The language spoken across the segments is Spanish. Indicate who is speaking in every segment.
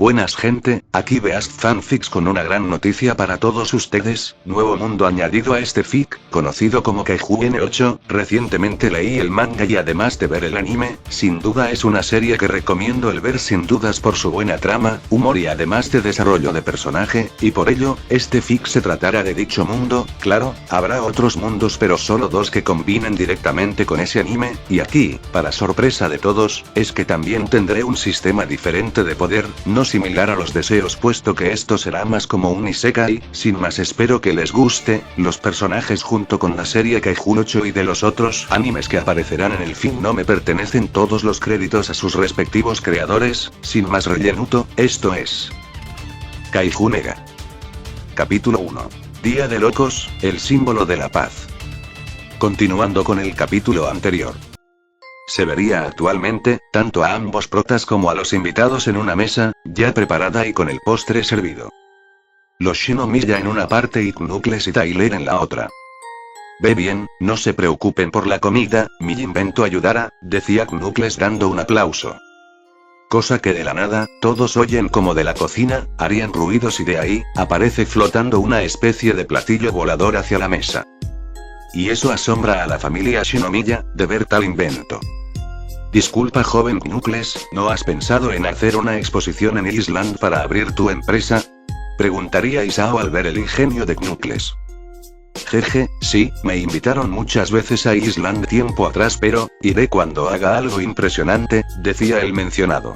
Speaker 1: Buenas gente, aquí Beast Fanfics con una gran noticia para todos ustedes, nuevo mundo añadido a este fic, conocido como Kaiju N8, recientemente leí el manga y además de ver el anime, sin duda es una serie que recomiendo el ver sin dudas por su buena trama, humor y además de desarrollo de personaje, y por ello, este fic se tratará de dicho mundo, claro, habrá otros mundos pero solo dos que combinen directamente con ese anime, y aquí, para sorpresa de todos, es que también tendré un sistema diferente de poder, no similar a los deseos puesto que esto será más como un isekai, sin más espero que les guste, los personajes junto con la serie Kaiju 8 y de los otros animes que aparecerán en el film no me pertenecen todos los créditos a sus respectivos creadores, sin más rellenuto, esto es Kaiju Mega. Capítulo 1. Día de Locos, el símbolo de la paz. Continuando con el capítulo anterior. Se vería actualmente, tanto a ambos protas como a los invitados en una mesa, ya preparada y con el postre servido. Los Shinomiya en una parte y Knuckles y Tyler en la otra. Ve bien, no se preocupen por la comida, mi invento ayudará, decía Knuckles dando un aplauso. Cosa que de la nada, todos oyen como de la cocina, harían ruidos y de ahí, aparece flotando una especie de platillo volador hacia la mesa. Y eso asombra a la familia Shinomiya, de ver tal invento. Disculpa joven Knuckles, ¿no has pensado en hacer una exposición en Island para abrir tu empresa? Preguntaría Isao al ver el ingenio de Knuckles. Jeje, sí, me invitaron muchas veces a Island tiempo atrás pero, iré cuando haga algo impresionante, decía el mencionado.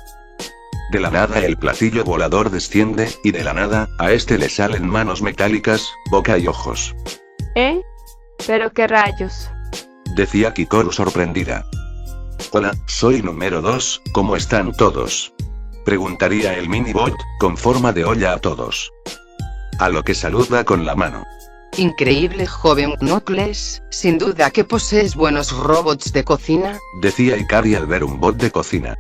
Speaker 1: De la nada el platillo volador desciende, y de la nada, a este le salen manos metálicas, boca y ojos.
Speaker 2: ¿Eh? ¿Pero qué rayos?
Speaker 1: Decía Kikoru sorprendida. Hola, soy número 2, ¿cómo están todos? Preguntaría el minibot, con forma de olla a todos. A lo que saluda con la mano.
Speaker 3: Increíble joven Knuckles, sin duda que posees buenos robots de cocina,
Speaker 1: decía Ikari al ver un bot de cocina.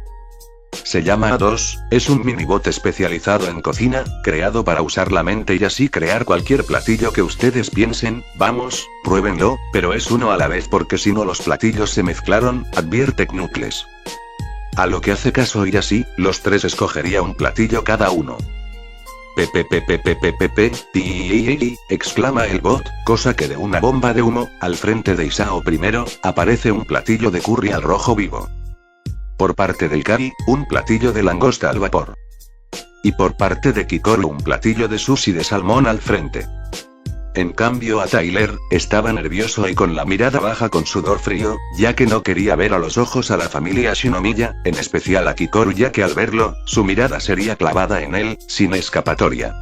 Speaker 1: Se llama A2, es un minibot especializado en cocina, creado para usar la mente y así crear cualquier platillo que ustedes piensen, vamos, pruébenlo, pero es uno a la vez porque si no los platillos se mezclaron, advierte Knuckles. A lo que hace caso y así, los tres escogería un platillo cada uno. Exclama el bot, cosa que de una bomba de humo, al frente de Isao primero, aparece un platillo de curry al rojo vivo. Por parte del Ikari, un platillo de langosta al vapor. Y por parte de Kikoru un platillo de sushi de salmón al frente. En cambio a Tyler, estaba nervioso y con la mirada baja con sudor frío, ya que no quería ver a los ojos a la familia Shinomiya, en especial a Kikoru ya que al verlo, su mirada sería clavada en él, sin escapatoria.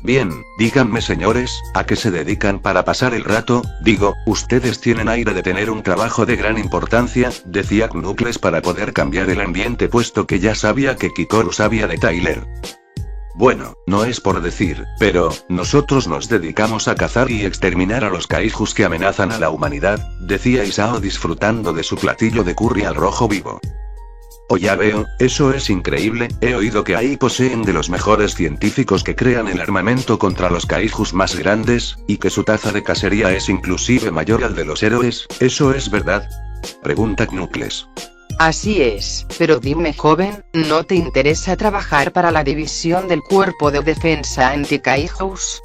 Speaker 1: Bien, díganme señores, ¿a qué se dedican para pasar el rato? Digo, ustedes tienen aire de tener un trabajo de gran importancia, decía Knuckles para poder cambiar el ambiente puesto que ya sabía que Kikoru sabía de Tyler. Bueno, no es por decir, pero, nosotros nos dedicamos a cazar y exterminar a los kaijus que amenazan a la humanidad, decía Isao disfrutando de su platillo de curry al rojo vivo. Oh ya veo, eso es increíble, he oído que ahí poseen de los mejores científicos que crean el armamento contra los kaijus más grandes, y que su taza de cacería es inclusive mayor al de los héroes, ¿eso es verdad? Pregunta Knuckles.
Speaker 3: Así es, pero dime joven, ¿no te interesa trabajar para la división del cuerpo de defensa anti-kaijus?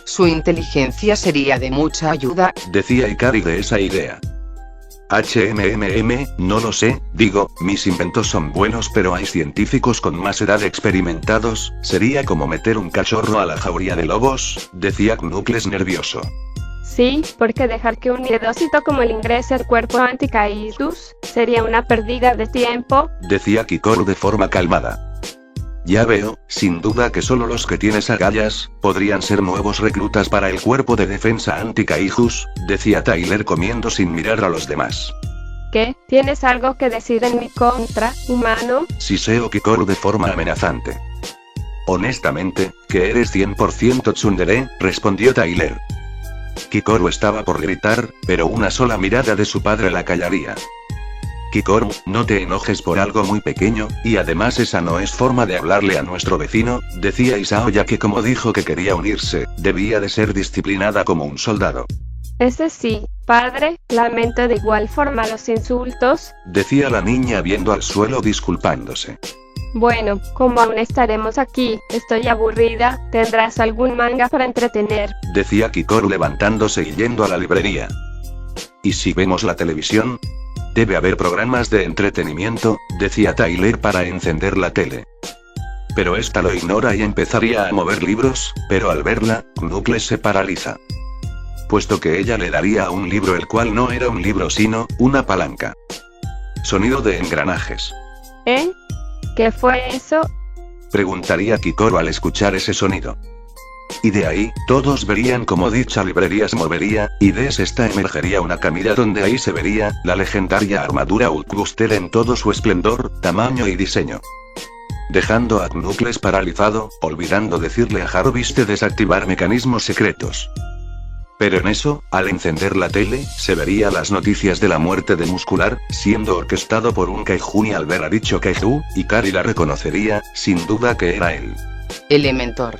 Speaker 3: Su inteligencia sería de mucha ayuda,
Speaker 1: decía Ikari de esa idea. No lo sé, digo, mis inventos son buenos pero hay científicos con más edad experimentados, sería como meter un cachorro a la jauría de lobos, decía Knuckles nervioso.
Speaker 2: Sí, porque dejar que un miedosito como él ingrese al cuerpo anti-kaijus sería una pérdida de tiempo,
Speaker 1: decía Kikoru de forma calmada. Ya veo, sin duda que solo los que tienes agallas, podrían ser nuevos reclutas para el cuerpo de defensa anti-kaijus, decía Tyler comiendo sin mirar a los demás.
Speaker 2: ¿Qué? ¿Tienes algo que decir en mi contra, humano?
Speaker 1: Siseo Kikoru de forma amenazante. Honestamente, que eres 100% tsundere, respondió Tyler. Kikoru estaba por gritar, pero una sola mirada de su padre la callaría. Kikoru, no te enojes por algo muy pequeño, y además esa no es forma de hablarle a nuestro vecino, decía Isao ya que como dijo que quería unirse, debía de ser disciplinada como un soldado.
Speaker 2: Ese sí, padre, lamento de igual forma los insultos,
Speaker 1: decía la niña viendo al suelo disculpándose.
Speaker 2: Bueno, como aún estaremos aquí, estoy aburrida, ¿tendrás algún manga para entretener?
Speaker 1: Decía Kikoru levantándose y yendo a la librería. ¿Y si vemos la televisión? Debe haber programas de entretenimiento, decía Tyler para encender la tele. Pero esta lo ignora y empezaría a mover libros, pero al verla, Knuckles se paraliza. Puesto que ella le daría a un libro el cual no era un libro sino, una palanca. Sonido de engranajes.
Speaker 2: ¿Eh? ¿Qué fue eso?
Speaker 1: Preguntaría Kikoru al escuchar ese sonido. Y de ahí, todos verían cómo dicha librería se movería, y de esta emergería una camilla donde ahí se vería, la legendaria armadura Hulkbuster en todo su esplendor, tamaño y diseño. Dejando a Knuckles paralizado, olvidando decirle a Jarvis de desactivar mecanismos secretos. Pero en eso, al encender la tele, se vería las noticias de la muerte de Muscular, siendo orquestado por un kaiju y al ver a dicho kaiju, Ikari la reconocería, sin duda que era él.
Speaker 3: Elementor.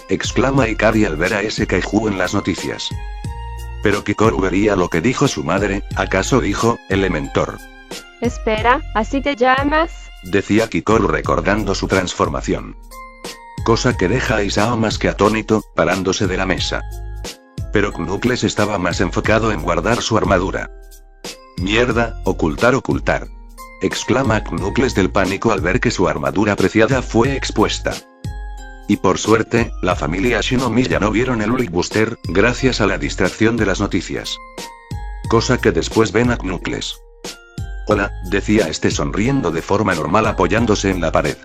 Speaker 1: Exclama Ikari al ver a ese kaiju en las noticias. Pero Kikoru vería lo que dijo su madre, ¿acaso dijo, Elementor?
Speaker 2: Espera, ¿así te llamas?
Speaker 1: Decía Kikoru recordando su transformación. Cosa que deja a Isao más que atónito, parándose de la mesa. Pero Knuckles estaba más enfocado en guardar su armadura. Mierda, ocultar. Exclama Knuckles del pánico al ver que su armadura preciada fue expuesta. Y por suerte, la familia Shinomiya no vieron el Hulkbuster, gracias a la distracción de las noticias. Cosa que después ven a Knuckles. Hola, decía este sonriendo de forma normal apoyándose en la pared.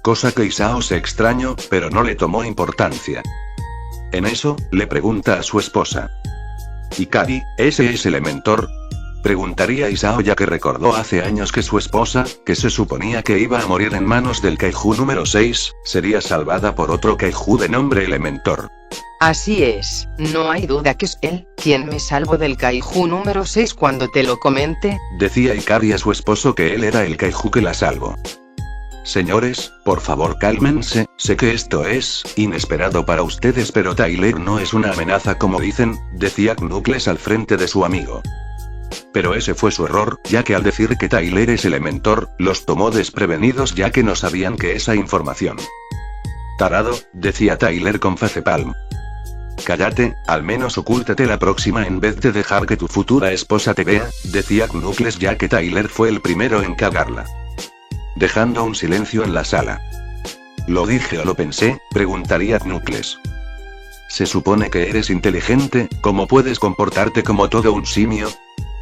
Speaker 1: Cosa que Isao se extrañó, pero no le tomó importancia. En eso, le pregunta a su esposa. Ikari, ¿ese es Elementor? Preguntaría Isao ya que recordó hace años que su esposa, que se suponía que iba a morir en manos del kaiju número 6, sería salvada por otro kaiju de nombre Elementor.
Speaker 3: Así es, no hay duda que es él, quien me salvó del kaiju número 6 cuando te lo comente.
Speaker 1: Decía Ikari a su esposo que él era el kaiju que la salvó. Señores, por favor cálmense, sé que esto es inesperado para ustedes pero Tyler no es una amenaza como dicen, decía Knuckles al frente de su amigo. Pero ese fue su error, ya que al decir que Tyler es Elementor, los tomó desprevenidos ya que no sabían que esa información. Tarado, decía Tyler con facepalm. Cállate, al menos ocúltate la próxima en vez de dejar que tu futura esposa te vea, decía Knuckles ya que Tyler fue el primero en cagarla. Dejando un silencio en la sala. ¿Lo dije o lo pensé?, preguntaría Knuckles. Se supone que eres inteligente, ¿cómo puedes comportarte como todo un simio?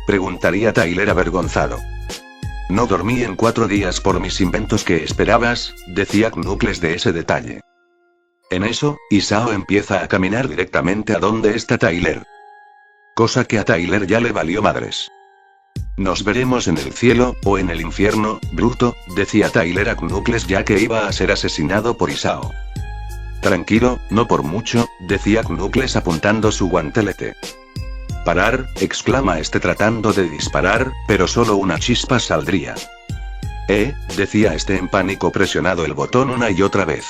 Speaker 1: Preguntaría Tyler avergonzado. No dormí en 4 días por mis inventos que esperabas, decía Knuckles de ese detalle. En eso, Isao empieza a caminar directamente a donde está Tyler. Cosa que a Tyler ya le valió madres. Nos veremos en el cielo, o en el infierno, bruto, decía Tyler a Knuckles ya que iba a ser asesinado por Isao. Tranquilo, no por mucho, decía Knuckles apuntando su guantelete. Parar, exclama este tratando de disparar, pero solo una chispa saldría. Decía este en pánico presionado el botón una y otra vez.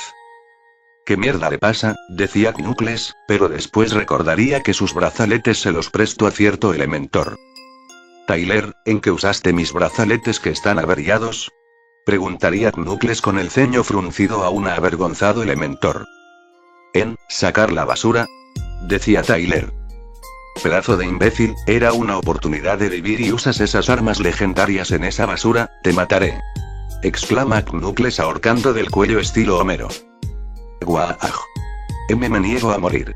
Speaker 1: ¿Qué mierda le pasa?, decía Knuckles, pero después recordaría que sus brazaletes se los prestó a cierto Elementor. Tyler, ¿en qué usaste mis brazaletes que están averiados? Preguntaría Knuckles con el ceño fruncido a un avergonzado Elementor. En sacar la basura, decía Tyler. Pedazo de imbécil, era una oportunidad de vivir y usas esas armas legendarias en esa basura, te mataré. Exclama Knuckles ahorcando del cuello estilo Homero. Guau. Me niego a morir.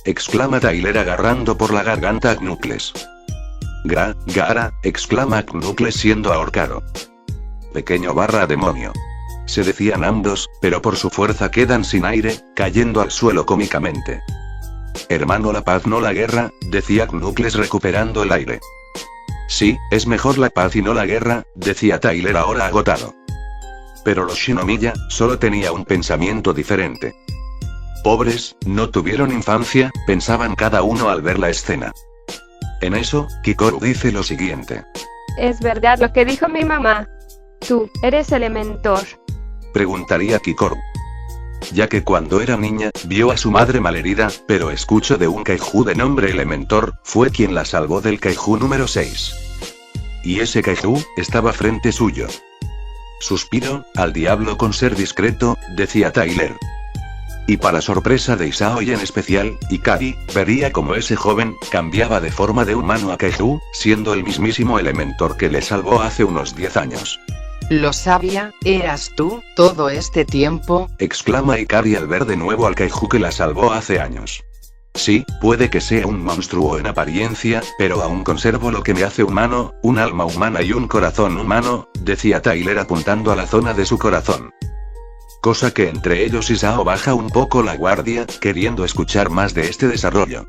Speaker 1: Exclama Tyler agarrando por la garganta a Knuckles. Gara, exclama Knuckles siendo ahorcado. Pequeño / demonio. Se decían ambos, pero por su fuerza quedan sin aire, cayendo al suelo cómicamente. Hermano, la paz no la guerra, decía Knuckles recuperando el aire. Sí, es mejor la paz y no la guerra, decía Tyler ahora agotado. Pero los Shinomiya, solo tenía un pensamiento diferente. Pobres, no tuvieron infancia, pensaban cada uno al ver la escena. En eso, Kikoru dice lo siguiente.
Speaker 2: Es verdad lo que dijo mi mamá. Tú, eres Elementor.
Speaker 1: Preguntaría Kikoru. Ya que cuando era niña, vio a su madre malherida, pero escuchó de un kaiju de nombre Elementor, fue quien la salvó del kaiju número 6. Y ese kaiju, estaba frente suyo. Suspiro, al diablo con ser discreto, decía Tyler. Y para sorpresa de Isao y en especial, Ikari, vería como ese joven, cambiaba de forma de humano a Kaiju, siendo el mismísimo Elementor que le salvó hace unos 10 años.
Speaker 3: Lo sabía, ¿eras tú, todo este tiempo?
Speaker 1: Exclama Ikari al ver de nuevo al Kaiju que la salvó hace años. Sí, puede que sea un monstruo en apariencia, pero aún conservo lo que me hace humano, un alma humana y un corazón humano, decía Tyler apuntando a la zona de su corazón. Cosa que entre ellos Isao baja un poco la guardia, queriendo escuchar más de este desarrollo.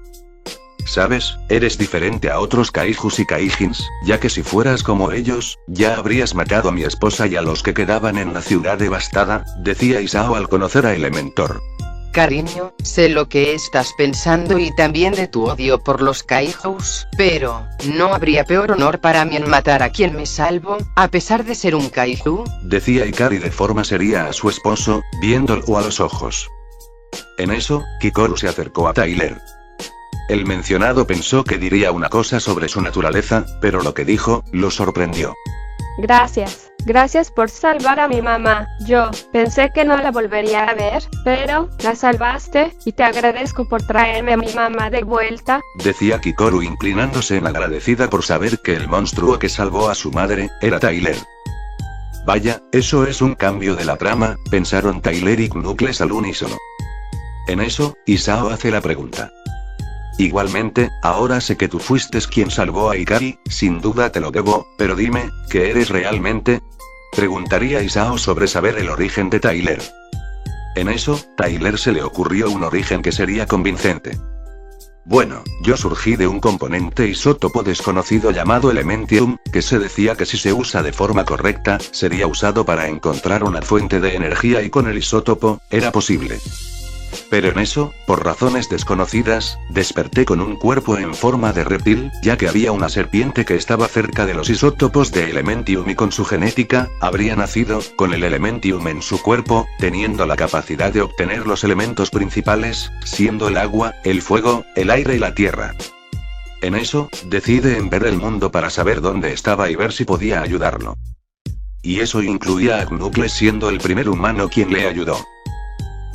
Speaker 1: ¿Sabes? Eres diferente a otros Kaijus y Kaijins, ya que si fueras como ellos, ya habrías matado a mi esposa y a los que quedaban en la ciudad devastada, decía Isao al conocer a Elementor.
Speaker 3: Cariño, sé lo que estás pensando y también de tu odio por los Kaijus, pero, ¿no habría peor honor para mí en matar a quien me salvo, a pesar de ser un Kaiju?
Speaker 1: Decía Ikari de forma seria a su esposo, viéndolo a los ojos. En eso, Kikoru se acercó a Tyler. El mencionado pensó que diría una cosa sobre su naturaleza, pero lo que dijo, lo sorprendió.
Speaker 2: Gracias. Gracias por salvar a mi mamá. Yo pensé que no la volvería a ver, pero la salvaste, y te agradezco por traerme a mi mamá de vuelta,
Speaker 1: decía Kikoru inclinándose en agradecida por saber que el monstruo que salvó a su madre, era Tyler. Vaya, eso es un cambio de la trama, pensaron Tyler y Knuckles al unísono. En eso, Isao hace la pregunta. Igualmente, ahora sé que tú fuiste quien salvó a Ikari, sin duda te lo debo, pero dime, ¿qué eres realmente? Preguntaría Isao sobre saber el origen de Tyler. En eso, Tyler se le ocurrió un origen que sería convincente. Bueno, yo surgí de un componente isótopo desconocido llamado Elementium, que se decía que si se usa de forma correcta, sería usado para encontrar una fuente de energía y con el isótopo, era posible. Pero en eso, por razones desconocidas, desperté con un cuerpo en forma de reptil, ya que había una serpiente que estaba cerca de los isótopos de Elementium y con su genética, habría nacido, con el Elementium en su cuerpo, teniendo la capacidad de obtener los elementos principales, siendo el agua, el fuego, el aire y la tierra. En eso, decide en ver el mundo para saber dónde estaba y ver si podía ayudarlo. Y eso incluía a Knuckles siendo el primer humano quien le ayudó.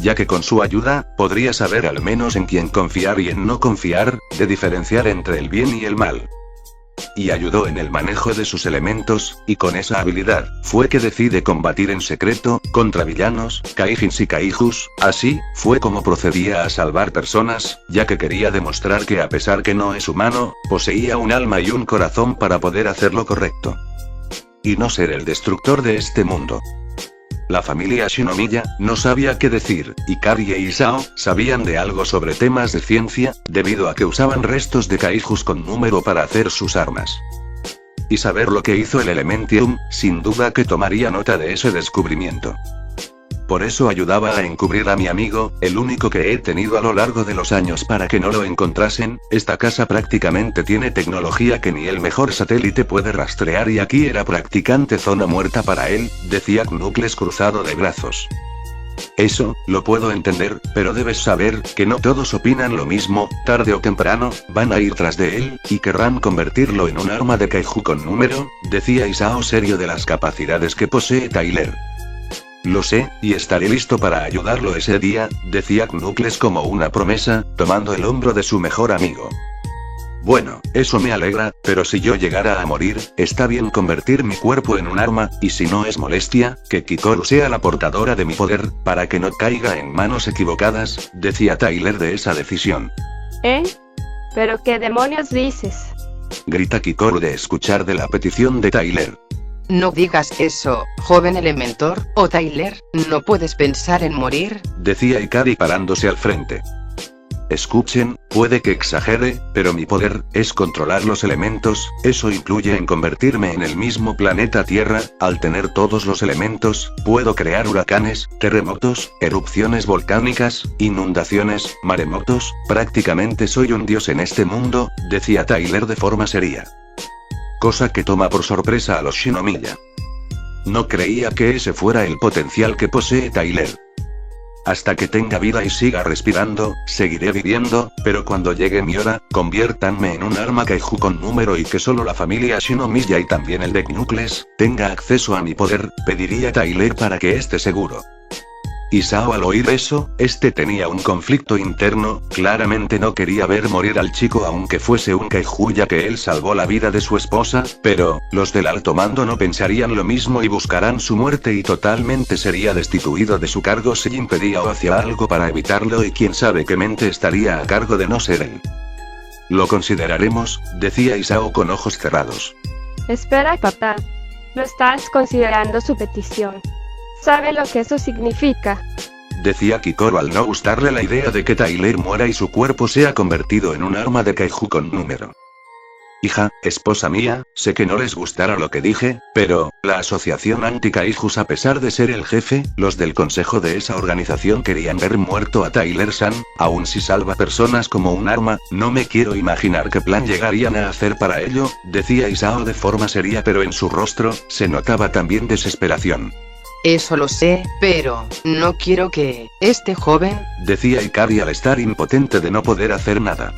Speaker 1: Ya que con su ayuda, podría saber al menos en quién confiar y en no confiar, de diferenciar entre el bien y el mal. Y ayudó en el manejo de sus elementos, y con esa habilidad, fue que decide combatir en secreto, contra villanos, Kaijins y Kaijus, así, fue como procedía a salvar personas, ya que quería demostrar que a pesar que no es humano, poseía un alma y un corazón para poder hacer lo correcto. Y no ser el destructor de este mundo. La familia Shinomiya no sabía qué decir, y Ikari e Isao sabían de algo sobre temas de ciencia, debido a que usaban restos de Kaijus con número para hacer sus armas. Y saber lo que hizo el Elementium, sin duda que tomaría nota de ese descubrimiento. Por eso ayudaba a encubrir a mi amigo, el único que he tenido a lo largo de los años para que no lo encontrasen. Esta casa prácticamente tiene tecnología que ni el mejor satélite puede rastrear y aquí era prácticamente zona muerta para él, decía Knuckles cruzado de brazos. Eso, lo puedo entender, pero debes saber, que no todos opinan lo mismo, tarde o temprano, van a ir tras de él, y querrán convertirlo en un arma de Kaiju con número, decía Isao serio de las capacidades que posee Tyler. Lo sé, y estaré listo para ayudarlo ese día, decía Knuckles como una promesa, tomando el hombro de su mejor amigo. Bueno, eso me alegra, pero si yo llegara a morir, está bien convertir mi cuerpo en un arma, y si no es molestia, que Kikoru sea la portadora de mi poder, para que no caiga en manos equivocadas, decía Tyler de esa decisión.
Speaker 2: ¿Eh? ¿Pero qué demonios dices?
Speaker 1: Grita Kikoru de escuchar de la petición de Tyler.
Speaker 3: No digas eso, joven Elementor, o Tyler, ¿no puedes pensar en morir?
Speaker 1: Decía Ikari parándose al frente. Escuchen, puede que exagere, pero mi poder es controlar los elementos, eso incluye en convertirme en el mismo planeta Tierra. Al tener todos los elementos, puedo crear huracanes, terremotos, erupciones volcánicas, inundaciones, maremotos, prácticamente soy un dios en este mundo, decía Tyler de forma seria. Cosa que toma por sorpresa a los Shinomiya. No creía que ese fuera el potencial que posee Tyler. Hasta que tenga vida y siga respirando, seguiré viviendo, pero cuando llegue mi hora, conviértanme en un arma kaiju con número y que solo la familia Shinomiya y también el de Knuckles tenga acceso a mi poder, pediría Tyler para que esté seguro. Isao al oír eso, tenía un conflicto interno, claramente no quería ver morir al chico aunque fuese un kaiju ya que él salvó la vida de su esposa, pero, los del alto mando no pensarían lo mismo y buscarán su muerte y totalmente sería destituido de su cargo si impedía o hacía algo para evitarlo y quién sabe qué mente estaría a cargo de no ser él. Lo consideraremos, decía Isao con ojos cerrados.
Speaker 2: Espera, papá. No estás considerando su petición. ¿Sabe lo que eso significa?
Speaker 1: Decía Kikoro al no gustarle la idea de que Tyler muera y su cuerpo sea convertido en un arma de kaiju con número. Hija, esposa mía, sé que no les gustará lo que dije, pero, la asociación anti-kaijus a pesar de ser el jefe, los del consejo de esa organización querían ver muerto a Tyler-san, aun si salva personas como un arma, no me quiero imaginar qué plan llegarían a hacer para ello, decía Isao de forma seria pero en su rostro, se notaba también desesperación.
Speaker 3: Eso lo sé, pero, no quiero que, este joven,
Speaker 1: decía Ikari al estar impotente de no poder hacer nada.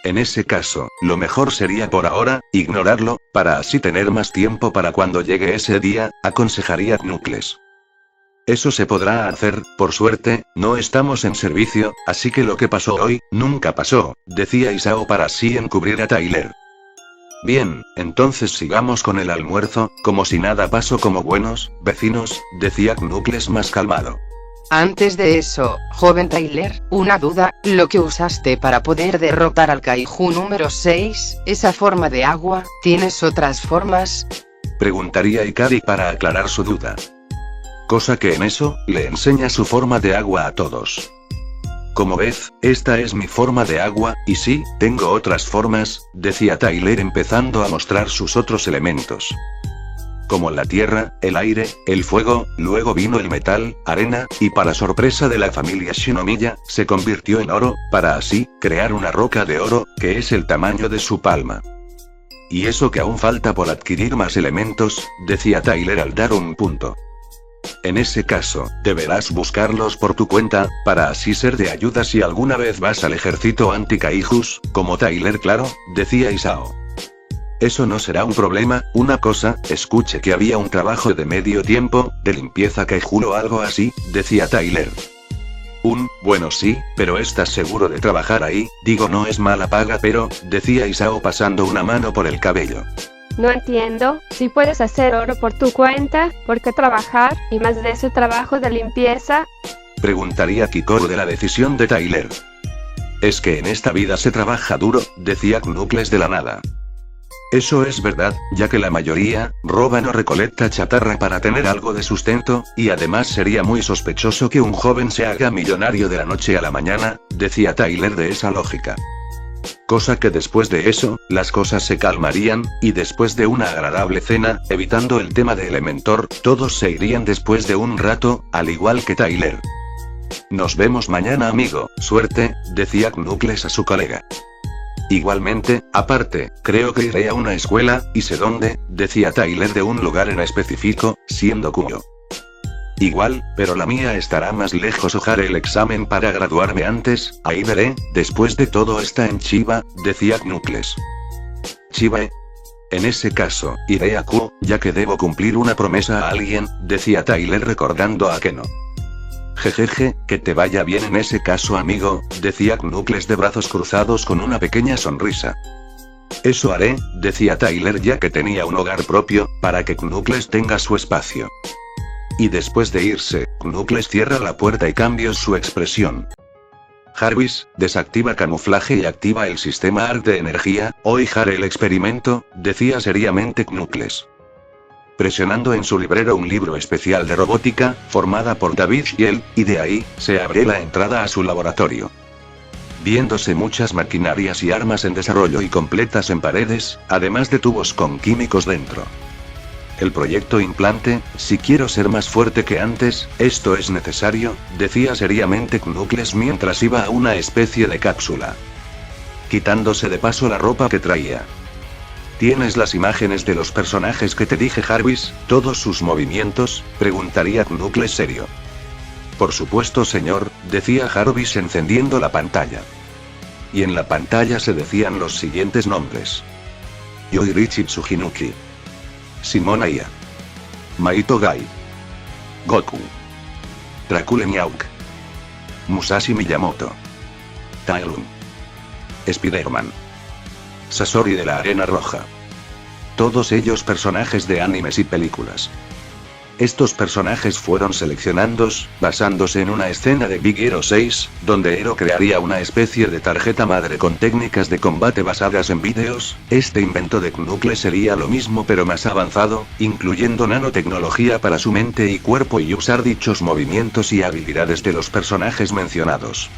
Speaker 1: En ese caso, lo mejor sería por ahora, ignorarlo, para así tener más tiempo para cuando llegue ese día, aconsejaría Knuckles. Eso se podrá hacer, por suerte, no estamos en servicio, así que lo que pasó hoy, nunca pasó, decía Isao para así encubrir a Tyler. Bien, entonces sigamos con el almuerzo, como si nada pasó como buenos vecinos, decía Knuckles más calmado.
Speaker 3: Antes de eso, joven Tyler, una duda, lo que usaste para poder derrotar al kaiju número 6, esa forma de agua, ¿tienes otras formas?
Speaker 1: Preguntaría Ikari para aclarar su duda. Cosa que en eso, le enseña su forma de agua a todos. Como ves, esta es mi forma de agua, y sí, tengo otras formas, decía Tyler empezando a mostrar sus otros elementos. Como la tierra, el aire, el fuego, luego vino el metal, arena, y para sorpresa de la familia Shinomiya, se convirtió en oro, para así, crear una roca de oro, que es el tamaño de su palma. Y eso que aún falta por adquirir más elementos, decía Tyler al dar un punto. En ese caso, deberás buscarlos por tu cuenta, para así ser de ayuda si alguna vez vas al ejército anti-kaijus, como Tyler claro, decía Isao. Eso no será un problema, una cosa, escuché que había un trabajo de medio tiempo, de limpieza kaiju o algo así, decía Tyler. Bueno sí, pero ¿estás seguro de trabajar ahí? Digo no es mala paga pero, decía Isao pasando una mano por el cabello.
Speaker 2: No entiendo, si puedes hacer oro por tu cuenta, ¿por qué trabajar, y más de ese trabajo de limpieza?
Speaker 1: Preguntaría Kikoro de la decisión de Tyler. Es que en esta vida se trabaja duro, decía Knuckles de la nada. Eso es verdad, ya que la mayoría, roban o recolecta chatarra para tener algo de sustento, y además sería muy sospechoso que un joven se haga millonario de la noche a la mañana, decía Tyler de esa lógica. Cosa que después de eso, las cosas se calmarían, y después de una agradable cena, evitando el tema de Elementor, todos se irían después de un rato, al igual que Tyler. Nos vemos mañana amigo, suerte, decía Knuckles a su colega. Igualmente, aparte, creo que iré a una escuela, y sé dónde, decía Tyler de un lugar en específico, siendo Kuyo. Igual, pero la mía estará más lejos. Haré el examen para graduarme antes, ahí veré, después de todo está en Chiba, decía Knuckles. Chiba. En ese caso, iré a Kuo, ya que debo cumplir una promesa a alguien, decía Tyler recordando a Keno. Jejeje, que te vaya bien en ese caso amigo, decía Knuckles de brazos cruzados con una pequeña sonrisa. Eso haré, decía Tyler ya que tenía un hogar propio, para que Knuckles tenga su espacio. Y después de irse, Knuckles cierra la puerta y cambia su expresión. Jarvis, desactiva camuflaje y activa el sistema ARC de energía, hoy haré el experimento, decía seriamente Knuckles. Presionando en su librero un libro especial de robótica, formada por David y él, y de ahí, se abre la entrada a su laboratorio. Viéndose muchas maquinarias y armas en desarrollo y completas en paredes, además de tubos con químicos dentro. El proyecto implante, si quiero ser más fuerte que antes, esto es necesario, decía seriamente Knuckles mientras iba a una especie de cápsula. Quitándose de paso la ropa que traía. ¿Tienes las imágenes de los personajes que te dije Jarvis, todos sus movimientos? Preguntaría Knuckles serio. Por supuesto, señor, decía Jarvis encendiendo la pantalla. Y en la pantalla se decían los siguientes nombres: Yoirichi Tsujinuki, Simona Ia, Maito Gai, Goku, Dracule Miauk, Musashi Miyamoto, Taelun, Spider-Man, Sasori de la Arena Roja. Todos ellos personajes de animes y películas. Estos personajes fueron seleccionados, basándose en una escena de Big Hero 6, donde Hero crearía una especie de tarjeta madre con técnicas de combate basadas en vídeos. Este invento de Knuckles sería lo mismo pero más avanzado, incluyendo nanotecnología para su mente y cuerpo y usar dichos movimientos y habilidades de los personajes mencionados.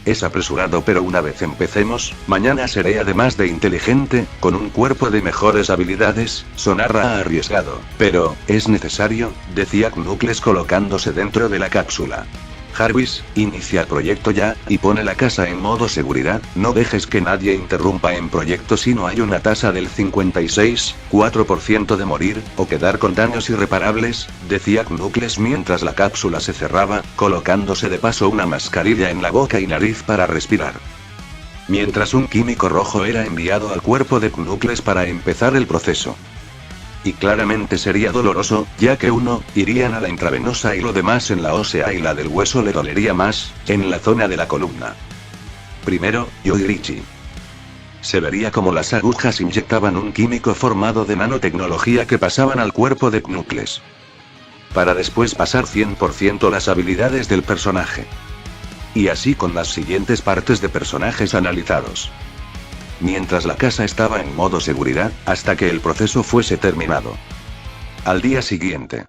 Speaker 1: Es apresurado, pero una vez empecemos, mañana seré además de inteligente, con un cuerpo de mejores habilidades. Sonará arriesgado, pero, es necesario, decía Knuckles colocándose dentro de la cápsula. Jarvis, inicia el proyecto ya, y pone la casa en modo seguridad. No dejes que nadie interrumpa en proyecto si no hay una tasa del 56,4% de morir, o quedar con daños irreparables, decía Knuckles mientras la cápsula se cerraba, colocándose de paso una mascarilla en la boca y nariz para respirar. Mientras un químico rojo era enviado al cuerpo de Knuckles para empezar el proceso. Y claramente sería doloroso, ya que uno, irían a la intravenosa y lo demás en la ósea y la del hueso le dolería más, en la zona de la columna. Primero, Yoirichi. Se vería como las agujas inyectaban un químico formado de nanotecnología que pasaban al cuerpo de Knuckles. Para después pasar 100% las habilidades del personaje. Y así con las siguientes partes de personajes analizados. Mientras la casa estaba en modo seguridad, hasta que el proceso fuese terminado. Al día siguiente,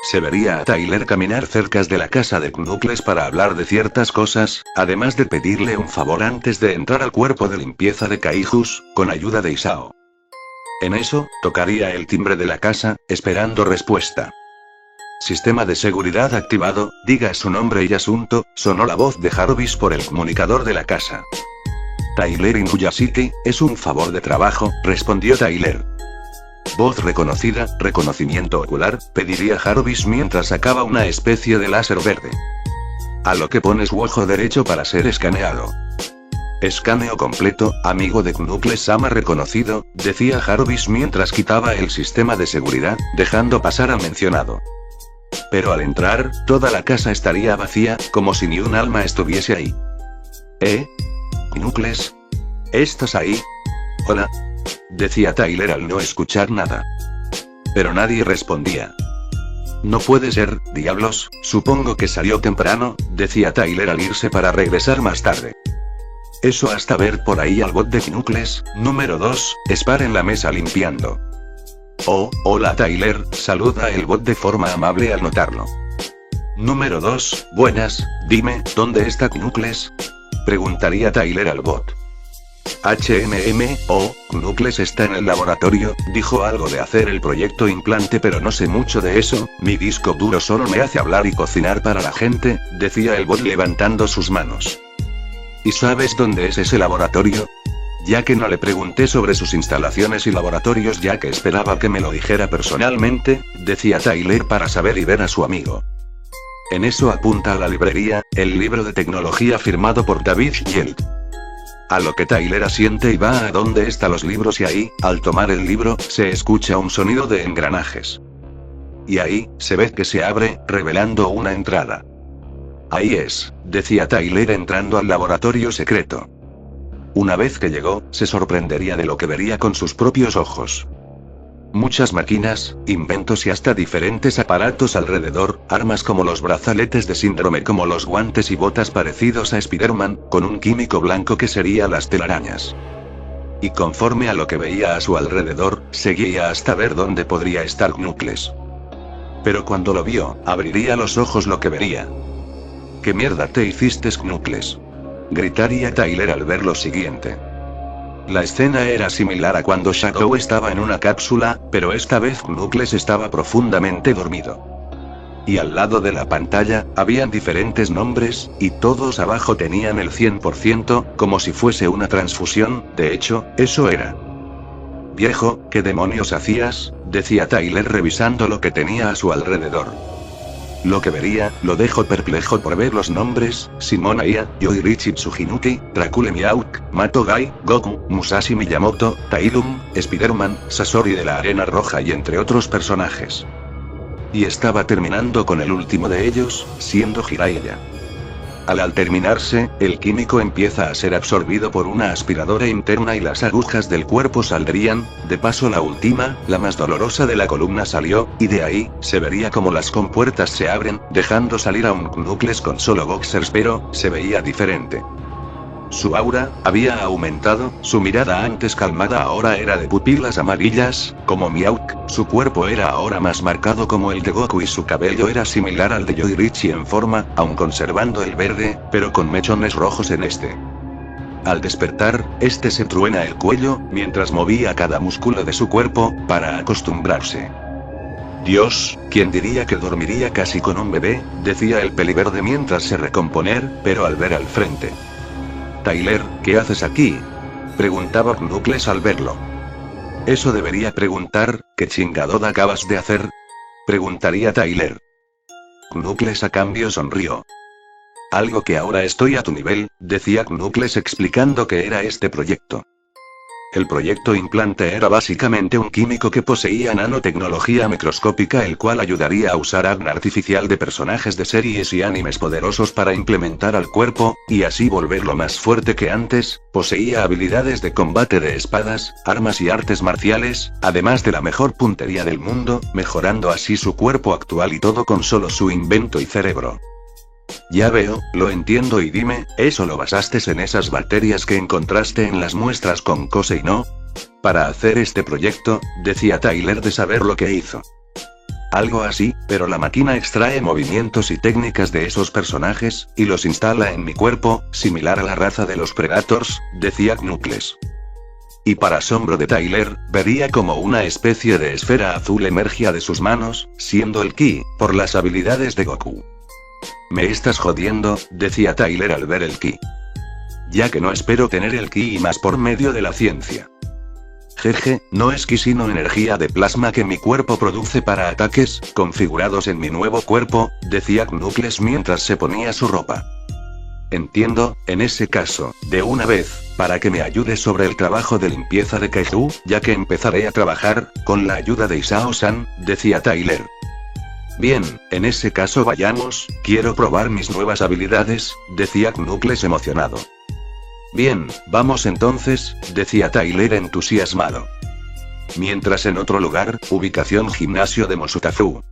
Speaker 1: se vería a Tyler caminar cerca de la casa de Knuckles para hablar de ciertas cosas, además de pedirle un favor antes de entrar al cuerpo de limpieza de Kaijus, con ayuda de Isao. En eso, tocaría el timbre de la casa, esperando respuesta. Sistema de seguridad activado, diga su nombre y asunto, sonó la voz de Jarvis por el comunicador de la casa. Tyler Inuyashiki, es un favor de trabajo, respondió Tyler. Voz reconocida, reconocimiento ocular, pediría Jarvis mientras sacaba una especie de láser verde. A lo que pones su ojo derecho para ser escaneado. Escaneo completo, amigo de Knuckles-sama reconocido, decía Jarvis mientras quitaba el sistema de seguridad, dejando pasar al mencionado. Pero al entrar, toda la casa estaría vacía, como si ni un alma estuviese ahí. Knuckles, ¿estás ahí? Hola, decía Tyler al no escuchar nada. Pero nadie respondía. No puede ser, diablos, supongo que salió temprano, decía Tyler al irse para regresar más tarde. Eso hasta ver por ahí al bot de Knuckles. Número 2, Spar en la mesa limpiando. Oh, hola Tyler, saluda el bot de forma amable al notarlo. Número 2, buenas, dime, ¿dónde está Knuckles? Preguntaría Tyler al bot. Knuckles está en el laboratorio, dijo algo de hacer el proyecto implante, pero no sé mucho de eso, mi disco duro solo me hace hablar y cocinar para la gente, decía el bot levantando sus manos. ¿Y sabes dónde es ese laboratorio? Ya que no le pregunté sobre sus instalaciones y laboratorios ya que esperaba que me lo dijera personalmente, decía Tyler para saber y ver a su amigo. En eso apunta a la librería, el libro de tecnología firmado por David Yelt. A lo que Tyler asiente y va a donde están los libros y ahí, al tomar el libro, se escucha un sonido de engranajes. Y ahí, se ve que se abre, revelando una entrada. Ahí es, decía Tyler entrando al laboratorio secreto. Una vez que llegó, se sorprendería de lo que vería con sus propios ojos. Muchas máquinas, inventos y hasta diferentes aparatos alrededor, armas como los brazaletes de síndrome como los guantes y botas parecidos a Spider-Man, con un químico blanco que sería las telarañas. Y conforme a lo que veía a su alrededor, seguía hasta ver dónde podría estar Knuckles. Pero cuando lo vio, abriría los ojos lo que vería. ¿Qué mierda te hiciste, Knuckles? Gritaría Tyler al ver lo siguiente. La escena era similar a cuando Shadow estaba en una cápsula, pero esta vez Knuckles estaba profundamente dormido. Y al lado de la pantalla, habían diferentes nombres, y todos abajo tenían el 100%, como si fuese una transfusión, de hecho, eso era. Viejo, ¿qué demonios hacías? Decía Tyler revisando lo que tenía a su alrededor. Lo que vería, lo dejo perplejo por ver los nombres: Simona Ia, Yoirichi Tsujinuki, Dracule Miauk, Mato Gai, Goku, Musashi Miyamoto, Tailum, Spiderman, Sasori de la Arena Roja y entre otros personajes. Y estaba terminando con el último de ellos, siendo Jiraiya. Al terminarse, el químico empieza a ser absorbido por una aspiradora interna y las agujas del cuerpo saldrían. De paso, la última, la más dolorosa de la columna, salió, y de ahí, se vería como las compuertas se abren, dejando salir a un Knuckles con solo boxers, pero se veía diferente. Su aura había aumentado, su mirada antes calmada ahora era de pupilas amarillas, como Miauk, su cuerpo era ahora más marcado como el de Goku y su cabello era similar al de Yoirichi en forma, aun conservando el verde, pero con mechones rojos en este. Al despertar, este se truena el cuello, mientras movía cada músculo de su cuerpo, para acostumbrarse. Dios, ¿quién diría que dormiría casi con un bebé?, decía el peliverde mientras se recomponer, pero al ver al frente. Tyler, ¿qué haces aquí?, preguntaba Knuckles al verlo. Eso debería preguntar, ¿qué chingadod acabas de hacer?, preguntaría Tyler. Knuckles a cambio sonrió. Algo que ahora estoy a tu nivel, decía Knuckles explicando qué era este proyecto. El proyecto implante era básicamente un químico que poseía nanotecnología microscópica, el cual ayudaría a usar ADN artificial de personajes de series y animes poderosos para implementar al cuerpo, y así volverlo más fuerte que antes. Poseía habilidades de combate de espadas, armas y artes marciales, además de la mejor puntería del mundo, mejorando así su cuerpo actual y todo con solo su invento y cerebro. Ya veo, lo entiendo, y dime, ¿eso lo basaste en esas bacterias que encontraste en las muestras con Kosei, no? Para hacer este proyecto, decía Tyler de saber lo que hizo. Algo así, pero la máquina extrae movimientos y técnicas de esos personajes, y los instala en mi cuerpo, similar a la raza de los Predators, decía Knuckles. Y para asombro de Tyler, vería como una especie de esfera azul emergía de sus manos, siendo el ki, por las habilidades de Goku. Me estás jodiendo, decía Tyler al ver el ki. Ya que no espero tener el ki y más por medio de la ciencia. Jeje, no es ki sino energía de plasma que mi cuerpo produce para ataques, configurados en mi nuevo cuerpo, decía Knuckles mientras se ponía su ropa. Entiendo, en ese caso, de una vez, para que me ayude sobre el trabajo de limpieza de Kaiju, ya que empezaré a trabajar, con la ayuda de Isao-san, decía Tyler. Bien, en ese caso vayamos, quiero probar mis nuevas habilidades, decía Knuckles emocionado. Bien, vamos entonces, decía Tyler entusiasmado. Mientras en otro lugar, ubicación gimnasio de Mosutafu.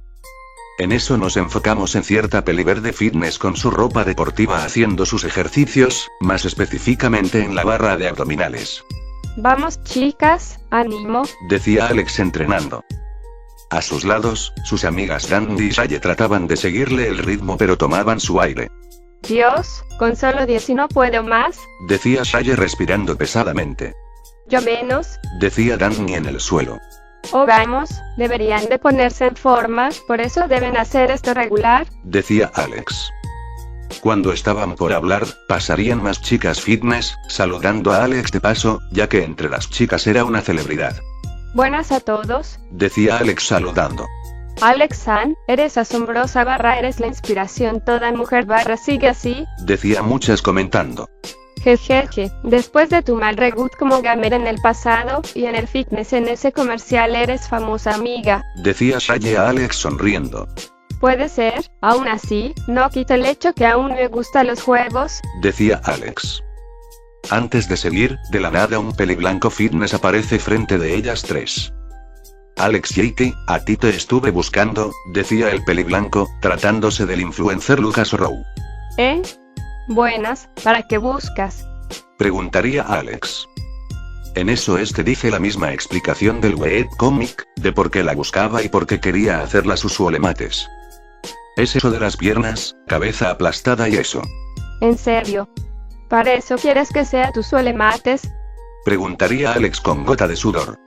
Speaker 1: En eso nos enfocamos en cierta peliverde fitness con su ropa deportiva haciendo sus ejercicios, más específicamente en la barra de abdominales.
Speaker 2: Vamos chicas, ánimo,
Speaker 1: decía Alex entrenando. A sus lados, sus amigas Dandy y Saye trataban de seguirle el ritmo pero tomaban su aire.
Speaker 2: Dios, con solo 10 y no puedo más,
Speaker 1: decía Saye respirando pesadamente.
Speaker 2: Yo menos,
Speaker 1: decía Dandy en el suelo.
Speaker 2: Oh vamos, deberían de ponerse en forma, por eso deben hacer esto regular,
Speaker 1: decía Alex. Cuando estaban por hablar, pasarían más chicas fitness, saludando a Alex de paso, ya que entre las chicas era una celebridad.
Speaker 2: Buenas a todos,
Speaker 1: decía Alex saludando.
Speaker 2: Alex-san, eres asombrosa / eres la inspiración, toda mujer / sigue así,
Speaker 1: decía muchas comentando.
Speaker 2: Jejeje, después de tu mal reboot como gamer en el pasado, y en el fitness en ese comercial eres famosa amiga,
Speaker 1: decía Saye a Alex sonriendo.
Speaker 2: Puede ser, aún así, no quita el hecho que aún me gustan los juegos,
Speaker 1: decía Alex. Antes de seguir, de la nada un peliblanco fitness aparece frente de ellas tres. Alex Yaite, a ti te estuve buscando, decía el peliblanco, tratándose del influencer Lucas Rowe.
Speaker 2: Buenas, ¿para qué buscas?
Speaker 1: Preguntaría Alex. En eso dice la misma explicación del webcomic, de por qué la buscaba y por qué quería hacerla sus uolemates. Es eso de las piernas, cabeza aplastada y eso.
Speaker 2: ¿En serio? ¿Para eso quieres que sea tus uolemates?
Speaker 1: Preguntaría Alex con gota de sudor.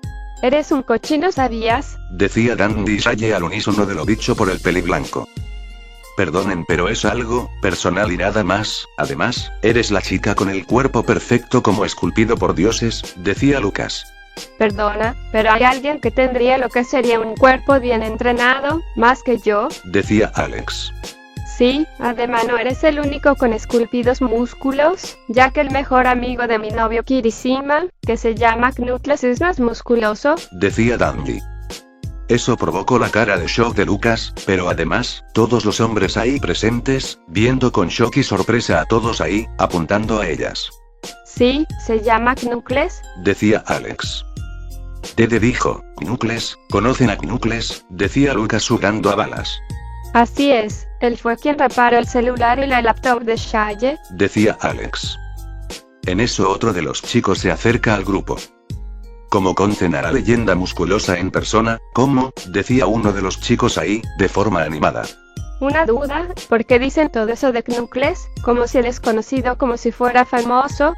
Speaker 2: Eres un cochino, ¿sabías?
Speaker 1: Decía Dandy y Saye al unísono de lo dicho por el peliblanco. Perdonen, pero es algo personal y nada más. Además, eres la chica con el cuerpo perfecto como esculpido por dioses, decía Lucas.
Speaker 2: Perdona, pero hay alguien que tendría lo que sería un cuerpo bien entrenado, más que yo.
Speaker 1: Decía Alex.
Speaker 2: Sí, además no eres el único con esculpidos músculos, ya que el mejor amigo de mi novio Kirishima, que se llama Knuckles, es más musculoso.
Speaker 1: Decía Dandy. Eso provocó la cara de shock de Lucas, pero además, todos los hombres ahí presentes, viendo con shock y sorpresa a todos ahí, apuntando a ellas.
Speaker 2: Sí, se llama Knuckles.
Speaker 1: Decía Alex. Dede dijo, Knuckles, ¿conocen a Knuckles? Decía Lucas sudando a balas.
Speaker 2: Así es, él fue quien reparó el celular y la laptop de Shaye.
Speaker 1: Decía Alex. En eso otro de los chicos se acerca al grupo. ¿Cómo conocen a la leyenda musculosa en persona? ¿Cómo? Decía uno de los chicos ahí, de forma animada.
Speaker 2: Una duda, ¿por qué dicen todo eso de Knuckles? Como si él es conocido como si fuera famoso.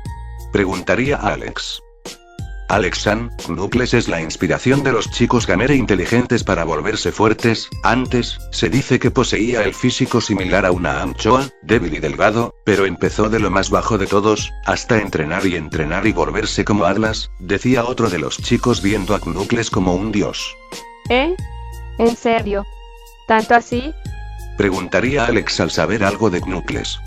Speaker 1: Preguntaría Alex. Alex-san, Knuckles es la inspiración de los chicos gamer inteligentes para volverse fuertes. Antes, se dice que poseía el físico similar a una anchoa, débil y delgado, pero empezó de lo más bajo de todos, hasta entrenar y volverse como Atlas, decía otro de los chicos viendo a Knuckles como un dios.
Speaker 2: ¿Eh? ¿En serio? ¿Tanto así?
Speaker 1: Preguntaría Alex al saber algo de Knuckles.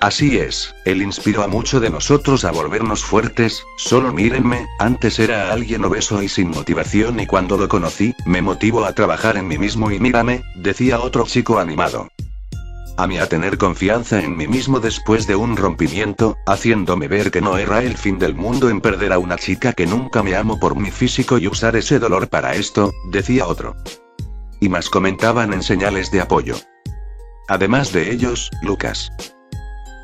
Speaker 1: Así es, él inspiró a muchos de nosotros a volvernos fuertes. Solo mírenme, antes era alguien obeso y sin motivación y cuando lo conocí, me motivó a trabajar en mí mismo y mírame, decía otro chico animado. A mí a tener confianza en mí mismo después de un rompimiento, haciéndome ver que no era el fin del mundo en perder a una chica que nunca me amó por mi físico y usar ese dolor para esto, decía otro. Y más comentaban en señales de apoyo. Además de ellos, Lucas.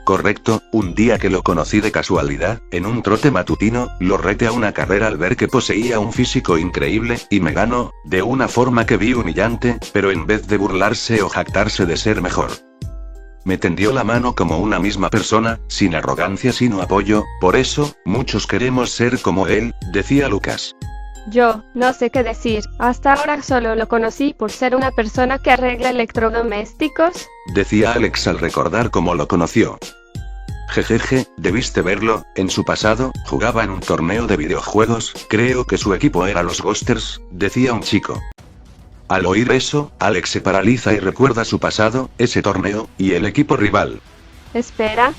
Speaker 1: Correcto, un día que lo conocí de casualidad, en un trote matutino, lo reté a una carrera al ver que poseía un físico increíble, y me ganó, de una forma que vi humillante, pero en vez de burlarse o jactarse de ser mejor. Me tendió la mano como una misma persona, sin arrogancia sino apoyo, por eso, muchos queremos ser como él, decía Lucas.
Speaker 2: Yo, no sé qué decir, hasta ahora solo lo conocí por ser una persona que arregla electrodomésticos. Decía
Speaker 1: Alex al recordar cómo lo conoció. Jejeje, debiste verlo, en su pasado, jugaba en un torneo de videojuegos, creo que su equipo era los Ghosters, decía un chico. Al oír eso, Alex se paraliza y recuerda su pasado, ese torneo, y el equipo rival.
Speaker 2: Espera,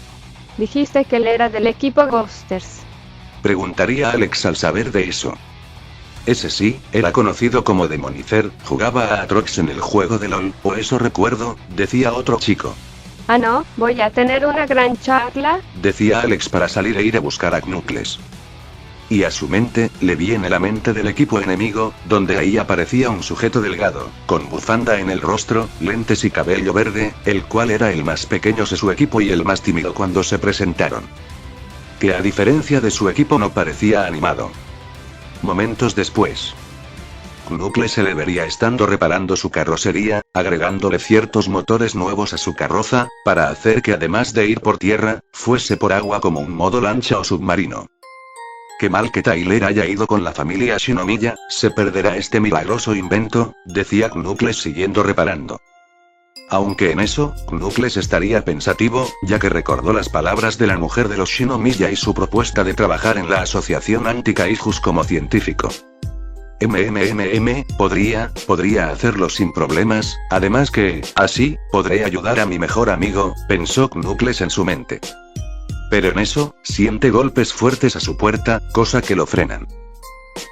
Speaker 2: dijiste que él era del equipo Ghosters.
Speaker 1: Preguntaría Alex al saber de eso. Ese sí, era conocido como Demonicer, jugaba a Atrox en el juego de LOL, o eso recuerdo, decía otro chico.
Speaker 2: Ah no, voy a tener una gran charla,
Speaker 1: decía Alex para salir e ir a buscar a Knuckles. Y a su mente, le viene la mente del equipo enemigo, donde ahí aparecía un sujeto delgado, con bufanda en el rostro, lentes y cabello verde, el cual era el más pequeño de su equipo y el más tímido cuando se presentaron. Que a diferencia de su equipo no parecía animado. Momentos después, Knuckles se le vería estando reparando su carrocería, agregándole ciertos motores nuevos a su carroza, para hacer que además de ir por tierra, fuese por agua como un modo lancha o submarino. Qué mal que Tyler haya ido con la familia Shinomiya, se perderá este milagroso invento, decía Knuckles siguiendo reparando. Aunque en eso, Knuckles estaría pensativo, ya que recordó las palabras de la mujer de los Shinomiya y su propuesta de trabajar en la asociación anti-Kaijus como científico. Podría hacerlo sin problemas, además que, así, podré ayudar a mi mejor amigo, pensó Knuckles en su mente. Pero en eso, siente golpes fuertes a su puerta, cosa que lo frenan.